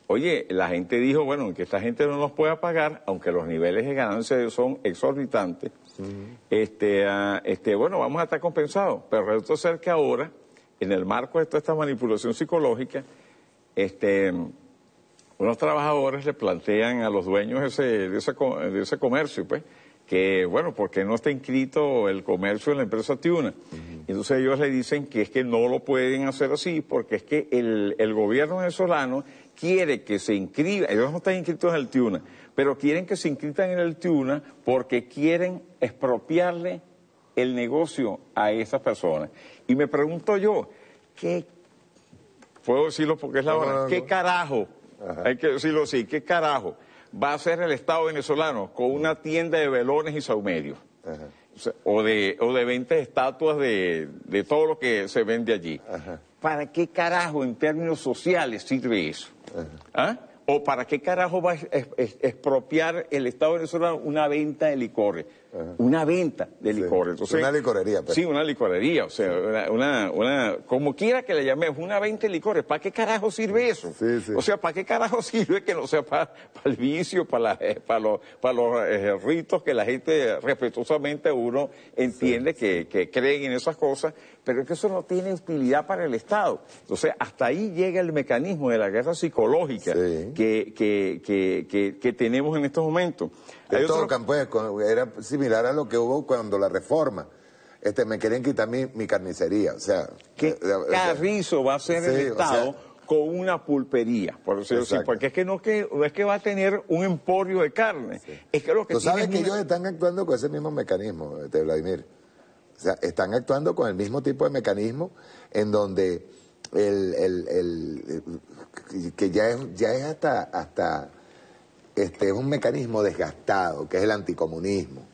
Oye, la gente dijo, bueno, que esta gente no nos pueda pagar, aunque los niveles de ganancia son exorbitantes. Bueno, vamos a estar compensados. Pero resulta ser que ahora, en el marco de toda esta manipulación psicológica, unos trabajadores le plantean a los dueños de ese comercio, pues, que, bueno, porque no está inscrito el comercio en la empresa Tiuna. Entonces ellos le dicen que es que no lo pueden hacer así, porque es que el gobierno venezolano quiere que se inscriban, ellos no están inscritos en el Tiuna, pero quieren que se inscritan en el Tiuna porque quieren expropiarle el negocio a esas personas. Y me pregunto yo, puedo decirlo porque es la hora, ¿qué carajo? Hay que decirlo así, ¿qué carajo va a hacer el Estado venezolano con una tienda de velones y saumerios? O de venta de estatuas de todo lo que se vende allí. ¿Para qué carajo en términos sociales sirve eso? ¿Ah? ¿O para qué carajo va a expropiar el Estado venezolano una venta de licores? Una venta de licores. Entonces, una licorería. Pero... Sí, una licorería. O sea, como quiera que le llamemos, una venta de licores. ¿Para qué carajo sirve eso? O sea, ¿para qué carajo sirve que no sea para el vicio, para los ritos que la gente respetuosamente uno entiende que creen en esas cosas? Pero es que eso no tiene utilidad para el Estado. Entonces, hasta ahí llega el mecanismo de la guerra psicológica que tenemos en estos momentos. Esto, pues, era similar a lo que hubo cuando la reforma. Me querían quitar mi carnicería, o sea... ¿Qué carrizo va a hacer el Estado con una pulpería? Por decirlo así, porque es que no es que va a tener un emporio de carne. Es que lo que tú sabes que ellos están actuando con ese mismo mecanismo, Vladimir. O sea, están actuando con el mismo tipo de mecanismo en donde que ya es hasta es un mecanismo desgastado, que es el anticomunismo,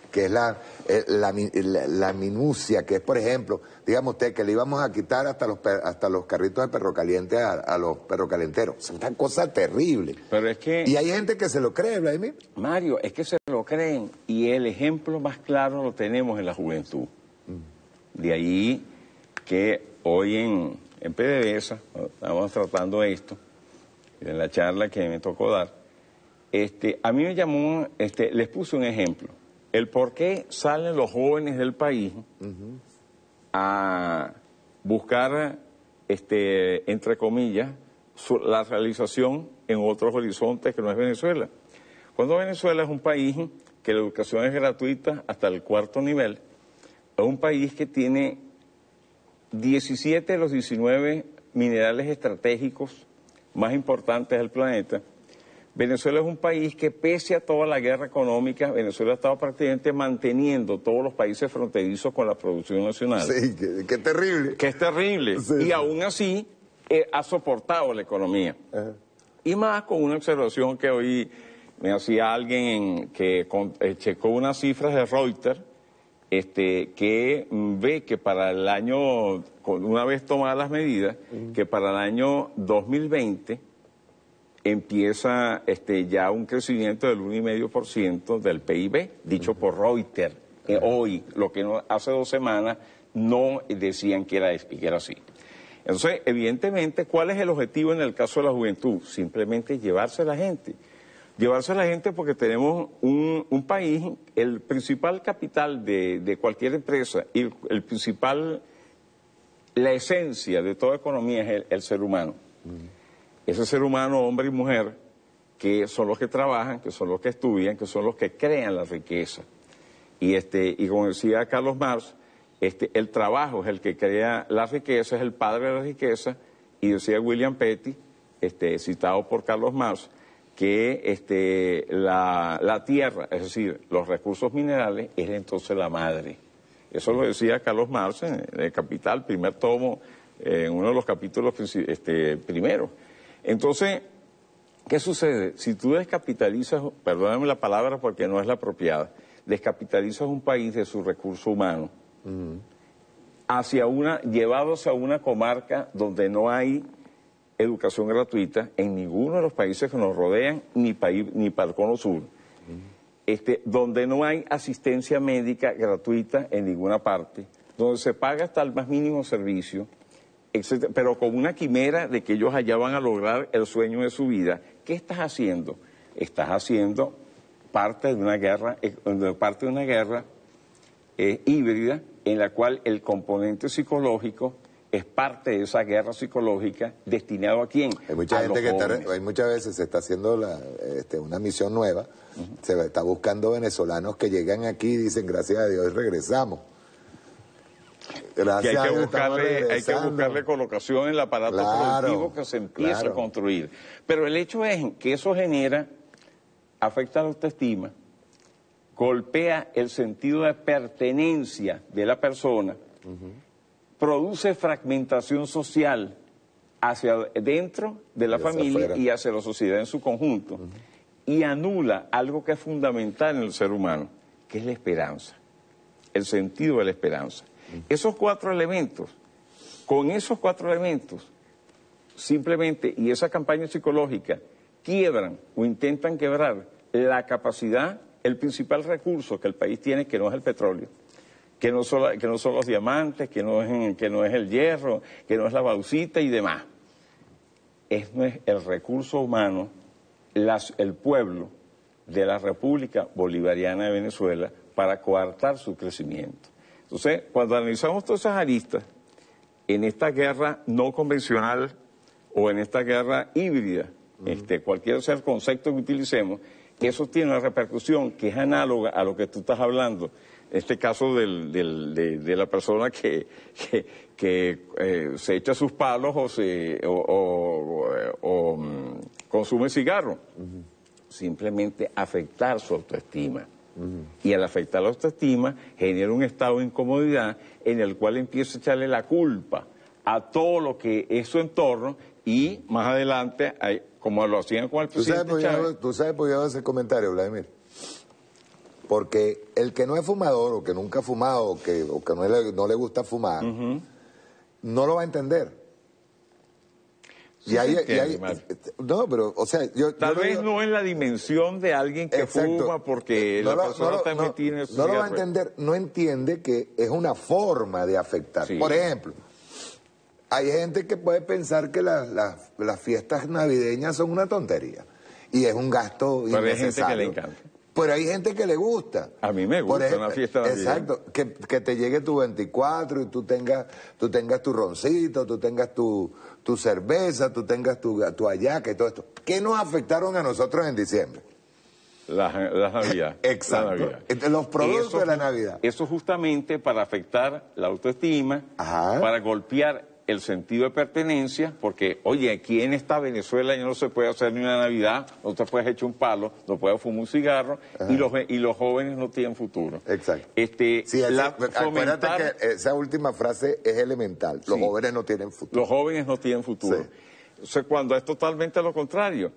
que es la minucia, que es, por ejemplo, digamos usted, que le íbamos a quitar hasta los carritos de perro caliente a los perrocalenteros. Es una cosa terrible. Pero es que... Y hay gente que se lo cree, Vladimir. Mario, es que se lo creen, y el ejemplo más claro lo tenemos en la juventud. De ahí que hoy en PDVSA, estamos tratando esto, en la charla que me tocó dar, a mí me llamó, les puse un ejemplo, el por qué salen los jóvenes del país a buscar, entre comillas, la realización en otros horizontes que no es Venezuela. Cuando Venezuela es un país que la educación es gratuita hasta el 4º nivel, es un país que tiene 17 de los 19 minerales estratégicos más importantes del planeta. Venezuela es un país que, pese a toda la guerra económica, Venezuela ha estado prácticamente manteniendo todos los países fronterizos con la producción nacional. Sí, qué terrible. Que es terrible. Sí, y aún así ha soportado la economía. Y más con una observación que hoy me hacía alguien que checó unas cifras de Reuters, que ve que para el año, una vez tomadas las medidas, que para el año 2020 empieza ya un crecimiento del 1,5% del PIB, dicho por Reuters, hoy, lo que hace 2 semanas no decían que era así. Entonces, evidentemente, ¿cuál es el objetivo en el caso de la juventud? Simplemente llevarse a la gente. Llevarse a la gente porque tenemos un país, el principal capital de cualquier empresa y la esencia de toda economía es el ser humano. Ese ser humano, hombre y mujer, que son los que trabajan, que son los que estudian, que son los que crean la riqueza. Y como decía Carlos Marx, el trabajo es el que crea la riqueza, es el padre de la riqueza, y decía William Petty, citado por Carlos Marx, que la tierra, es decir, los recursos minerales, es entonces la madre. Eso lo decía Carlos Marx en el Capital, primer tomo, en uno de los capítulos primeros. Entonces, ¿qué sucede? Si tú descapitalizas, perdóname la palabra porque no es la apropiada, descapitalizas un país de su recurso humano, llevados a una comarca donde no hay educación gratuita en ninguno de los países que nos rodean, ni para el Cono Sur, donde no hay asistencia médica gratuita en ninguna parte, donde se paga hasta el más mínimo servicio, etcétera, pero con una quimera de que ellos allá van a lograr el sueño de su vida. ¿Qué estás haciendo? Estás haciendo parte de una guerra híbrida en la cual el componente psicológico es parte de esa guerra psicológica destinado a quién. Hay mucha gente hay muchas veces se está haciendo una misión nueva, se está buscando venezolanos que llegan aquí y dicen gracias a Dios regresamos. Hay que buscarle colocación en el aparato productivo que se empieza a construir. Pero el hecho es que eso afecta la autoestima, golpea el sentido de pertenencia de la persona, produce fragmentación social hacia dentro de la familia y hacia la sociedad en su conjunto, y anula algo que es fundamental en el ser humano, que es la esperanza, el sentido de la esperanza. Esos 4 elementos, con esos 4 elementos, simplemente, y esa campaña psicológica, quiebran o intentan quebrar la capacidad, el principal recurso que el país tiene, que no es el petróleo, que no son los diamantes, que no es el hierro, que no es la bauxita y demás. Es el recurso humano, el pueblo de la República Bolivariana de Venezuela para coartar su crecimiento. Entonces, cuando analizamos todas esas aristas, en esta guerra no convencional o en esta guerra híbrida, cualquier sea el concepto que utilicemos, eso tiene una repercusión que es análoga a lo que tú estás hablando. En este caso de la persona que se echa sus palos o consume cigarro. Simplemente afectar su autoestima. Y al afectar la autoestima genera un estado de incomodidad en el cual empieza a echarle la culpa a todo lo que es su entorno y más adelante, como lo hacían con el presidente Chávez. ¿Tú sabes por qué hago ese comentario, Vladimir? Porque el que no es fumador o que nunca ha fumado o que no le gusta fumar, no lo va a entender. No, pero, o sea, tal vez no en la dimensión de alguien que fuma, porque la persona también tiene su no lo va a entender, no entiende que es una forma de afectar. Sí. Por ejemplo, hay gente que puede pensar que las fiestas navideñas son una tontería y es un gasto innecesario. Pero hay gente que le encanta. Pero hay gente que le gusta. A mí me gusta una fiesta navideña. Exacto, que te llegue tu 24 y tú tengas tu roncito, tú tengas tu cerveza, tú tengas tu hallaca y todo esto. ¿Qué nos afectaron a nosotros en diciembre? La Navidad. Exacto. La Navidad. Los productos de la Navidad. Eso justamente para afectar la autoestima, para golpear el sentido de pertenencia, porque, oye, aquí en esta Venezuela ya no se puede hacer ni una Navidad, no te puedes echar un palo, no puedes fumar un cigarro, y los jóvenes no tienen futuro. Exacto. Acuérdate que esa última frase es elemental, los jóvenes no tienen futuro. Los jóvenes no tienen futuro. Sí. Entonces, cuando es totalmente lo contrario,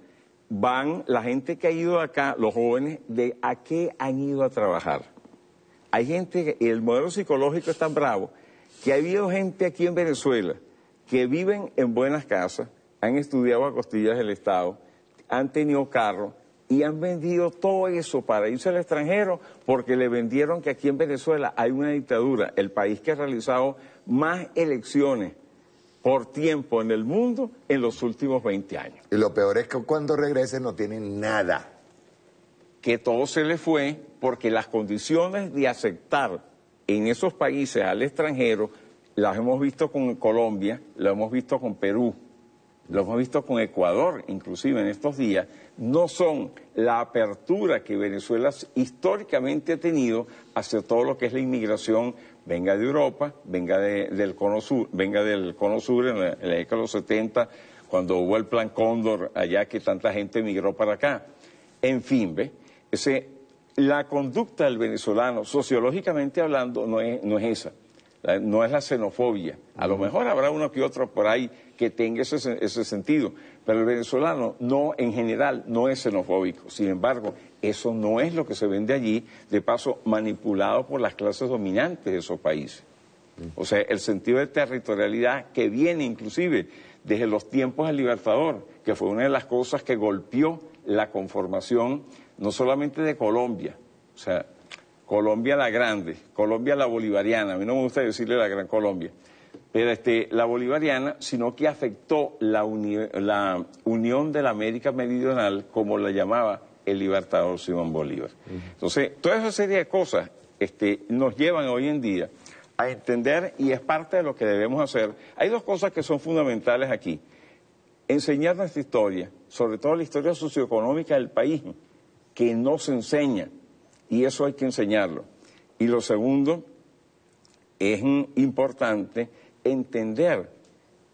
la gente que ha ido acá, los jóvenes, ¿a qué han ido a trabajar? Hay gente, el modelo psicológico es tan bravo, que ha habido gente aquí en Venezuela que viven en buenas casas, han estudiado a costillas del Estado, han tenido carro y han vendido todo eso para irse al extranjero porque le vendieron que aquí en Venezuela hay una dictadura, el país que ha realizado más elecciones por tiempo en el mundo en los últimos 20 años. Y lo peor es que cuando regresen no tienen nada. Que todo se les fue porque las condiciones de aceptar en esos países al extranjero, las hemos visto con Colombia, lo hemos visto con Perú, lo hemos visto con Ecuador, inclusive en estos días, no son la apertura que Venezuela históricamente ha tenido hacia todo lo que es la inmigración, venga de Europa, venga del Cono Sur en la década de los 70, cuando hubo el Plan Cóndor allá, que tanta gente emigró para acá. En fin, ¿ve? La conducta del venezolano, sociológicamente hablando, no es esa. No es la xenofobia. A lo mejor habrá uno que otro por ahí que tenga ese sentido, pero el venezolano en general no es xenofóbico. Sin embargo, eso no es lo que se vende allí, de paso manipulado por las clases dominantes de esos países. O sea, el sentido de territorialidad que viene inclusive desde los tiempos del Libertador, que fue una de las cosas que golpeó la conformación no solamente de Colombia, o sea, Colombia la grande, Colombia la bolivariana, a mí no me gusta decirle la Gran Colombia, pero la bolivariana, sino que afectó la unión de la América Meridional, como la llamaba el libertador Simón Bolívar. Entonces, toda esa serie de cosas nos llevan hoy en día a entender, y es parte de lo que debemos hacer. Hay dos cosas que son fundamentales aquí: enseñar nuestra historia, sobre todo la historia socioeconómica del país, que no se enseña, y eso hay que enseñarlo. Y lo segundo, es importante entender,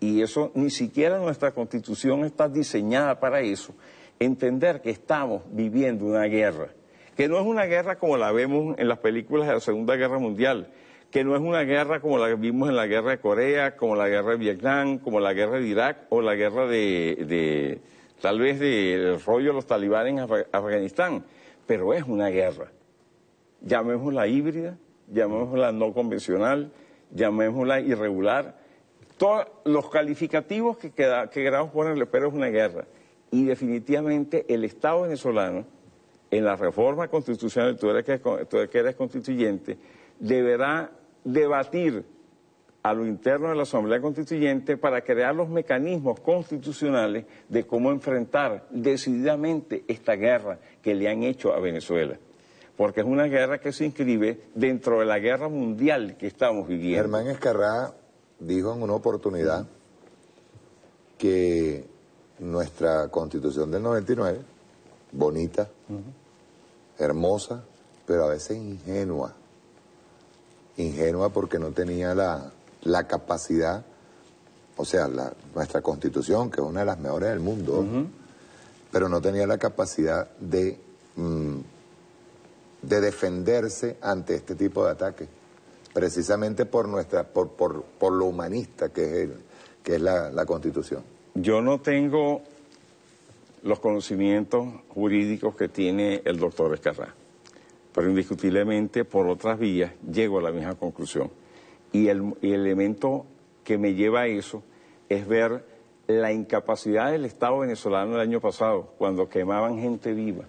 y eso ni siquiera nuestra Constitución está diseñada para eso, entender que estamos viviendo una guerra, que no es una guerra como la vemos en las películas de la Segunda Guerra Mundial, que no es una guerra como la vimos en la guerra de Corea, como la guerra de Vietnam, como la guerra de Irak, o la guerra tal vez del rollo de los talibanes en Afganistán, pero es una guerra. Llamémosla híbrida, llamémosla no convencional, llamémosla irregular, todos los calificativos que queramos ponerle, pero es una guerra. Y definitivamente el Estado venezolano, en la reforma constitucional, tú que eres constituyente, deberá debatir a lo interno de la Asamblea Constituyente para crear los mecanismos constitucionales de cómo enfrentar decididamente esta guerra que le han hecho a Venezuela. Porque es una guerra que se inscribe dentro de la guerra mundial que estamos viviendo. Germán Escarrá dijo en una oportunidad que nuestra Constitución del 99, bonita, hermosa, pero a veces ingenua. Ingenua porque no tenía la capacidad, o sea, nuestra Constitución, que es una de las mejores del mundo, pero no tenía la capacidad de defenderse ante este tipo de ataques, precisamente por lo humanista que es la Constitución. Yo no tengo los conocimientos jurídicos que tiene el doctor Escarrá, pero indiscutiblemente por otras vías llego a la misma conclusión. Y el elemento que me lleva a eso es ver la incapacidad del Estado venezolano el año pasado, cuando quemaban gente viva,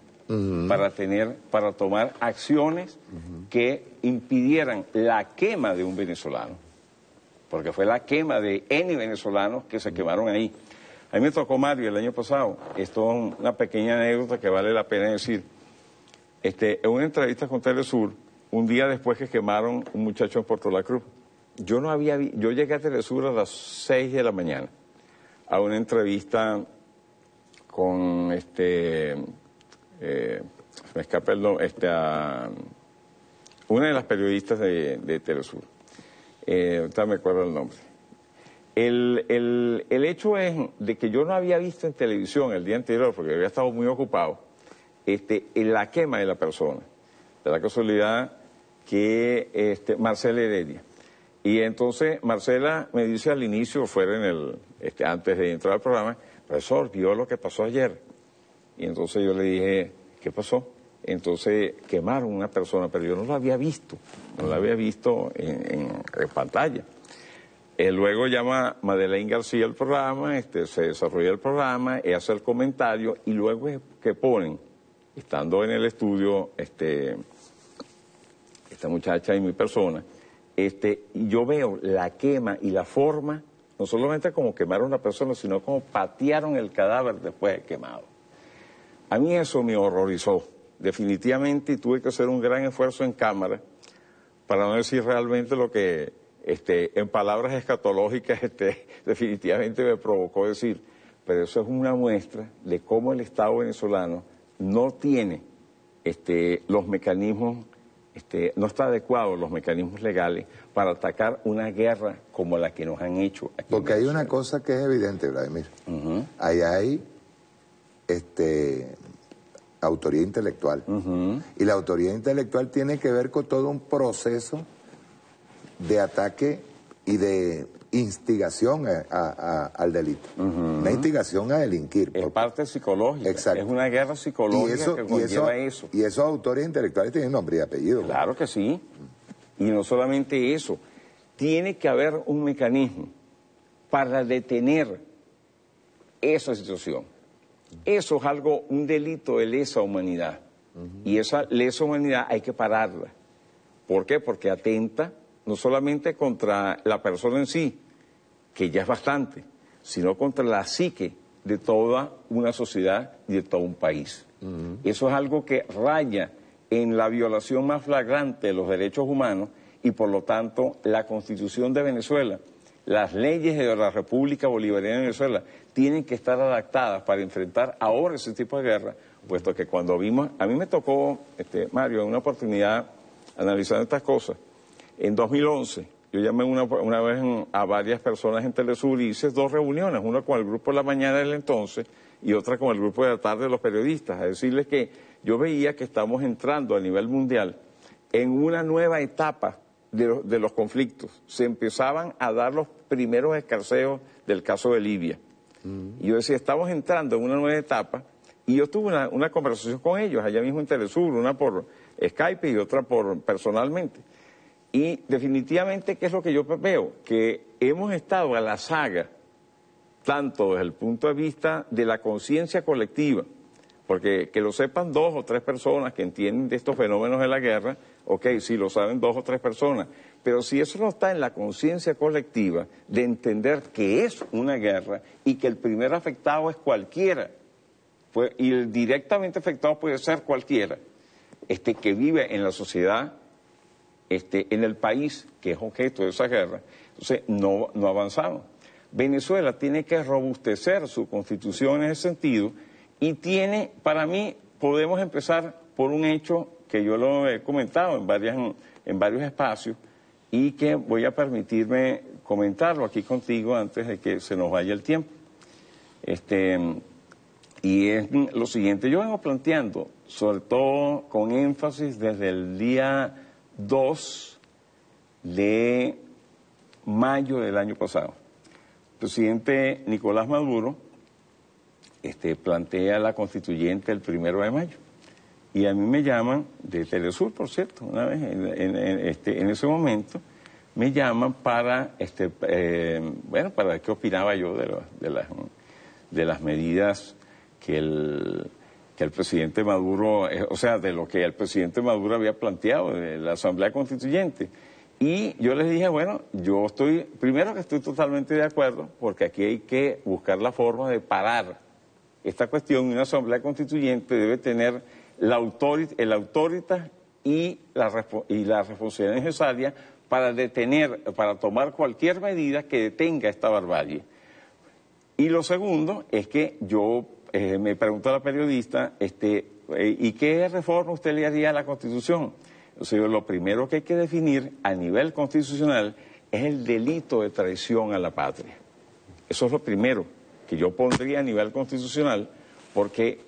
para tomar acciones que impidieran la quema de un venezolano, porque fue la quema de N venezolanos que se quemaron ahí. A mí me tocó, Mario, el año pasado, esto es una pequeña anécdota que vale la pena decir, en una entrevista con Telesur, un día después que quemaron un muchacho en Puerto La Cruz, yo llegué a Telesur a las 6 de la mañana, a una entrevista con me escapa el nombre, una de las periodistas de Telesur, ahorita me acuerdo el nombre. El hecho es de que yo no había visto en televisión el día anterior, porque había estado muy ocupado, en la quema de la persona. De la casualidad que Marcela Heredia. Y entonces Marcela me dice al inicio, antes de entrar al programa, profesor, vio lo que pasó ayer. Y entonces yo le dije, ¿qué pasó? Entonces quemaron una persona, pero yo no la había visto, en pantalla. Luego llama Madeleine García al programa, se desarrolla el programa, hace el comentario, y luego es que ponen, estando en el estudio, esta muchacha y mi persona, y yo veo la quema y la forma, no solamente como quemaron a una persona, sino como patearon el cadáver después de quemado. A mí eso me horrorizó, definitivamente, y tuve que hacer un gran esfuerzo en cámara para no decir realmente lo que, en palabras escatológicas, definitivamente me provocó decir. Pero eso es una muestra de cómo el Estado venezolano no tiene los mecanismos no está adecuado los mecanismos legales para atacar una guerra como la que nos han hecho aquí. Porque hay una cosa que es evidente, Vladimir. Ahí hay autoría intelectual. Y la autoría intelectual tiene que ver con todo un proceso de ataque y de instigación al delito. Una instigación a delinquir. Es parte psicológica. Exacto. Es una guerra psicológica que conlleva eso. Y esos autores intelectuales tienen nombre y apellido. Claro que sí. Y no solamente eso. Tiene que haber un mecanismo para detener esa situación. Eso es algo, un delito de lesa humanidad. Y esa lesa humanidad hay que pararla. ¿Por qué? Porque atenta no solamente contra la persona en sí, que ya es bastante, sino contra la psique de toda una sociedad y de todo un país. Eso es algo que raya en la violación más flagrante de los derechos humanos y por lo tanto la Constitución de Venezuela, las leyes de la República Bolivariana de Venezuela tienen que estar adaptadas para enfrentar ahora ese tipo de guerra, puesto que cuando vimos, a mí me tocó, Mario, en una oportunidad analizando estas cosas. En 2011, yo llamé una vez a varias personas en Telesur y hice 2 reuniones, una con el grupo de la mañana del entonces y otra con el grupo de la tarde de los periodistas, a decirles que yo veía que estamos entrando a nivel mundial en una nueva etapa de los conflictos. Se empezaban a dar los primeros escarceos del caso de Libia. Y yo decía, estamos entrando en una nueva etapa, y yo tuve una conversación con ellos allá mismo en Telesur, una por Skype y otra personalmente. Y definitivamente, ¿qué es lo que yo veo? Que hemos estado a la saga, tanto desde el punto de vista de la conciencia colectiva, porque que lo sepan 2 o 3 personas que entienden de estos fenómenos de la guerra, ok, sí lo saben 2 o 3 personas, pero si eso no está en la conciencia colectiva de entender que es una guerra y que el primer afectado es cualquiera, y el directamente afectado puede ser cualquiera, que vive en la sociedad, en el país que es objeto de esa guerra, entonces no avanzamos. Venezuela tiene que robustecer su constitución en ese sentido y tiene, para mí, podemos empezar por un hecho que yo lo he comentado en varios espacios y que voy a permitirme comentarlo aquí contigo antes de que se nos vaya el tiempo. Y es lo siguiente, yo vengo planteando, sobre todo con énfasis desde el día 2 de mayo del año pasado. El presidente Nicolás Maduro plantea la constituyente el 1 de mayo. Y a mí me llaman, de Telesur, por cierto, una vez, en ese momento, me llaman para, para ver qué opinaba yo de las medidas que el presidente Maduro, o sea, de lo que el presidente Maduro había planteado de la Asamblea Constituyente. Y yo les dije, bueno, yo primero que estoy totalmente de acuerdo, porque aquí hay que buscar la forma de parar esta cuestión. Una Asamblea Constituyente debe tener el autoritas y la responsabilidad necesaria para para tomar cualquier medida que detenga esta barbarie. Y lo segundo es que yo me pregunto a la periodista, ¿y qué reforma usted le haría a la Constitución? O sea, lo primero que hay que definir a nivel constitucional es el delito de traición a la patria. Eso es lo primero que yo pondría a nivel constitucional, porque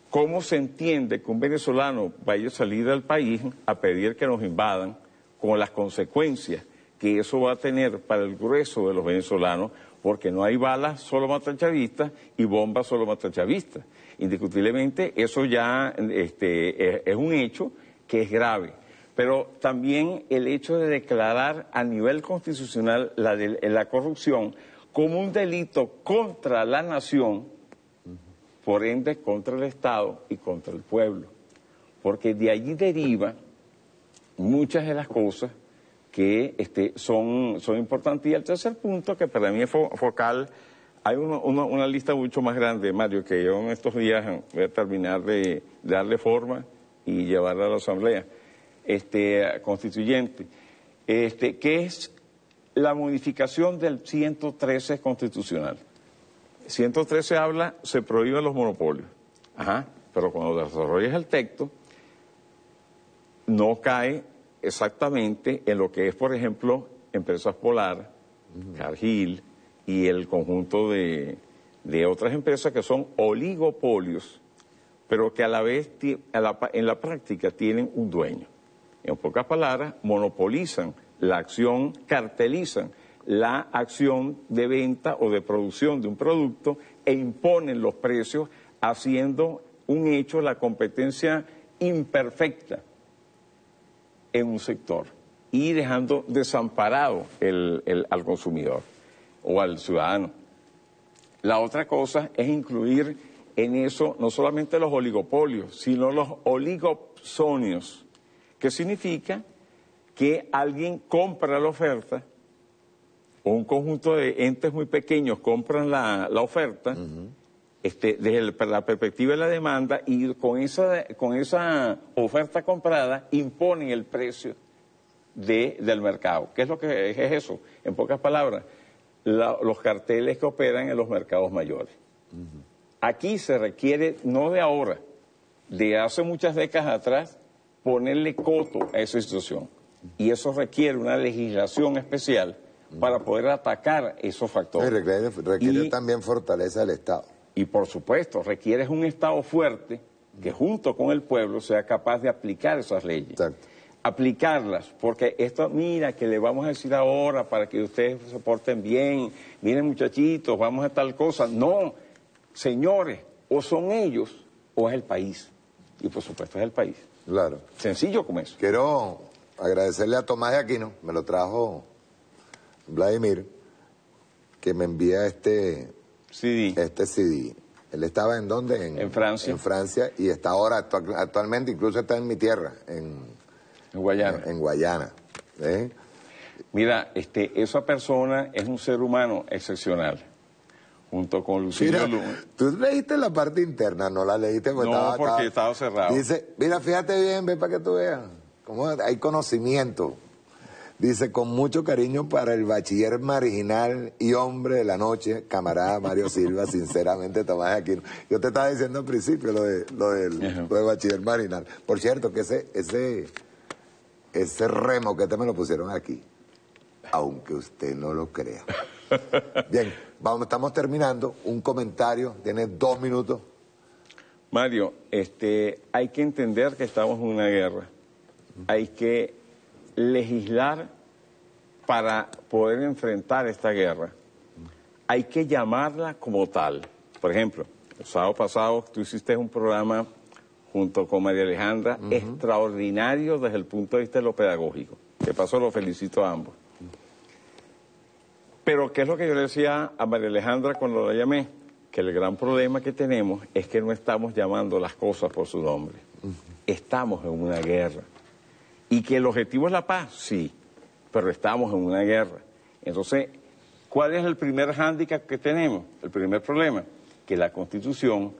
¿cómo se entiende que un venezolano vaya a salir del país a pedir que nos invadan con las consecuencias que eso va a tener para el grueso de los venezolanos? Porque no hay balas solo matachavistas y bombas solo matachavistas. Indiscutiblemente eso ya es un hecho que es grave. Pero también el hecho de declarar a nivel constitucional la corrupción como un delito contra la nación, por ende contra el Estado y contra el pueblo. Porque de allí deriva muchas de las cosas que son importantes. Y el tercer punto, que para mí es focal, hay una lista mucho más grande, Mario, que yo en estos días voy a terminar de darle forma y llevarla a la Asamblea Constituyente, que es la modificación del 113 constitucional. 113 habla, se prohíben los monopolios. Ajá, pero cuando desarrollas el texto, no cae exactamente en lo que es, por ejemplo, Empresas Polar, Cargill y el conjunto de otras empresas que son oligopolios, pero que a la vez en la práctica tienen un dueño. En pocas palabras, monopolizan la acción, cartelizan la acción de venta o de producción de un producto e imponen los precios, haciendo un hecho la competencia imperfecta en un sector y dejando desamparado al consumidor o al ciudadano. La otra cosa es incluir en eso no solamente los oligopolios, sino los oligopsonios, que significa que alguien compra la oferta, o un conjunto de entes muy pequeños compran la oferta, desde la perspectiva de la demanda, y con esa oferta comprada imponen el precio del mercado. ¿Qué es lo que es eso? En pocas palabras, los carteles que operan en los mercados mayores. Aquí se requiere, no de ahora, de hace muchas décadas atrás, ponerle coto a esa situación. Y eso requiere una legislación especial para poder atacar esos factores. Requiere también fortaleza del Estado. Y por supuesto, requiere un Estado fuerte que junto con el pueblo sea capaz de aplicar esas leyes. Exacto. Aplicarlas, porque esto, mira, que le vamos a decir ahora para que ustedes se porten bien, miren muchachitos, vamos a tal cosa. No, señores, o son ellos o es el país. Y por supuesto es el país. Claro. Sencillo como eso. Quiero agradecerle a Tomás de Aquino, me lo trajo Vladimir, que me envía este CD. Él estaba ¿en dónde? En Francia. En Francia, y está ahora, actualmente, incluso está en mi tierra, en Guayana. En Guayana. Mira, esa persona es un ser humano excepcional. Junto con Lucilio Luna. Tú leíste la parte interna, no la leíste porque estaba cerrado. Dice, mira, fíjate bien, ve para que tú veas cómo hay conocimiento. Dice, con mucho cariño para el bachiller marginal y hombre de la noche, camarada Mario Silva, sinceramente Tomás de Aquino. Yo te estaba diciendo al principio lo del bachiller marginal. Por cierto, que ese remo que me lo pusieron aquí, aunque usted no lo crea. Bien, estamos terminando. Un comentario, tienes 2 minutos. Mario, hay que entender que estamos en una guerra. Hay que legislar para poder enfrentar esta guerra. Hay que llamarla como tal. Por ejemplo, el sábado pasado tú hiciste un programa junto con María Alejandra extraordinario desde el punto de vista de lo pedagógico. De paso lo felicito a ambos. Pero ¿qué es lo que yo le decía a María Alejandra cuando la llamé? Que el gran problema que tenemos es que no estamos llamando las cosas por su nombre. Estamos en una guerra. Y que el objetivo es la paz, sí, pero estamos en una guerra. Entonces, ¿cuál es el primer hándicap que tenemos? El primer problema, que la Constitución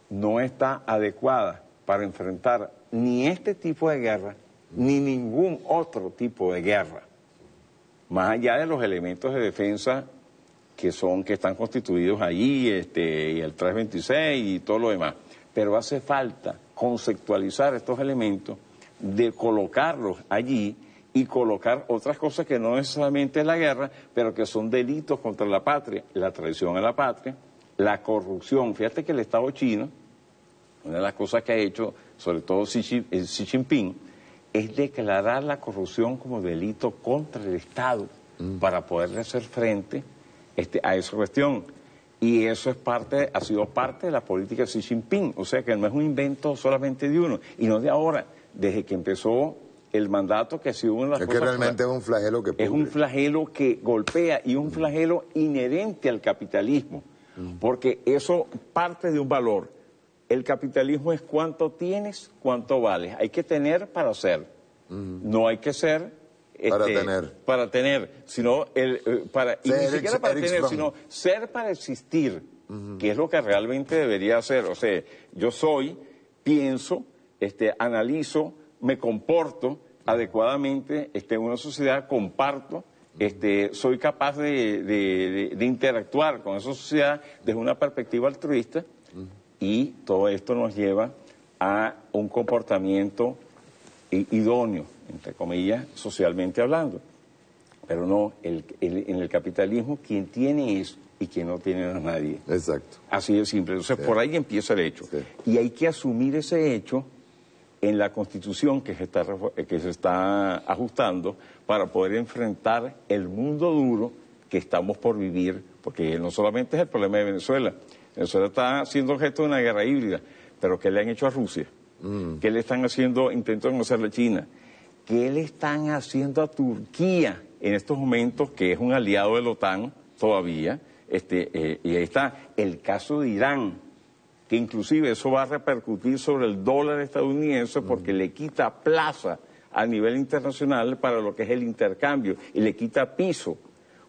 no está adecuada para enfrentar ni este tipo de guerra, ni ningún otro tipo de guerra. Más allá de los elementos de defensa que están constituidos allí, y el 326 y todo lo demás. Pero hace falta conceptualizar estos elementos, de colocarlos allí y colocar otras cosas que no necesariamente es la guerra, pero que son delitos contra la patria, la traición a la patria, la corrupción. Fíjate que el Estado chino, una de las cosas que ha hecho, sobre todo Xi Jinping, es declarar la corrupción como delito contra el Estado para poder hacer frente a esa cuestión. Y eso ha sido parte de la política de Xi Jinping, o sea que no es un invento solamente de uno, y no de ahora, desde que empezó el mandato, que ha sido una de las cosas... Es que realmente es un flagelo que pudre. Es un flagelo que golpea y un flagelo inherente al capitalismo, porque eso parte de un valor. El capitalismo es cuánto tienes, cuánto vales. Hay que tener para ser. No hay que ser... Para tener, sino y ni siquiera para tener, sino ser para existir, que es lo que realmente debería ser. O sea, yo soy, pienso, analizo, me comporto adecuadamente en una sociedad, comparto, soy capaz de interactuar con esa sociedad desde una perspectiva altruista, y todo esto nos lleva a un comportamiento idóneo entre comillas, socialmente hablando. Pero no, en el capitalismo quien tiene es y quien no tiene a nadie. Exacto. Así de simple. Entonces por ahí empieza el hecho. Y hay que asumir ese hecho en la Constitución que se está ajustando para poder enfrentar el mundo duro que estamos por vivir, porque no solamente es el problema de Venezuela. Venezuela está siendo objeto de una guerra híbrida, pero ¿qué le han hecho a Rusia? ¿Qué le están haciendo, intentan hacerle a China? ¿Qué le están haciendo a Turquía en estos momentos, que es un aliado de la OTAN todavía? Y ahí está el caso de Irán, que inclusive eso va a repercutir sobre el dólar estadounidense porque le quita plaza a nivel internacional para lo que es el intercambio y le quita piso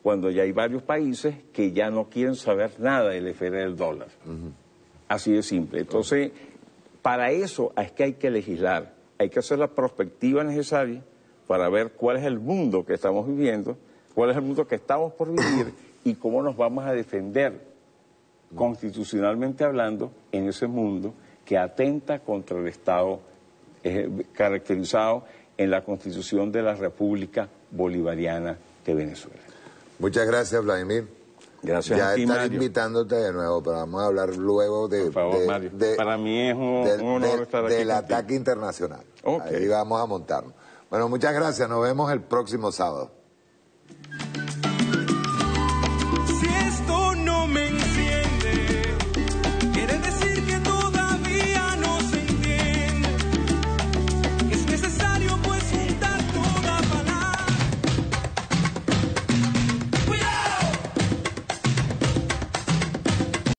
cuando ya hay varios países que ya no quieren saber nada de la esfera del dólar. Así de simple. Entonces, para eso es que hay que legislar, hay que hacer la prospectiva necesaria para ver cuál es el mundo que estamos viviendo, cuál es el mundo que estamos por vivir y cómo nos vamos a defender constitucionalmente hablando en ese mundo que atenta contra el Estado caracterizado en la Constitución de la República Bolivariana de Venezuela. Muchas gracias, Vladimir. Gracias ya a ti, estaré Mario. invitándote de nuevo, pero vamos a hablar luego Por favor, Mario. Para mí es un honor estar aquí del contigo. ataque internacional. Okay. Ahí vamos a montarnos. Bueno, muchas gracias. Nos vemos el próximo sábado.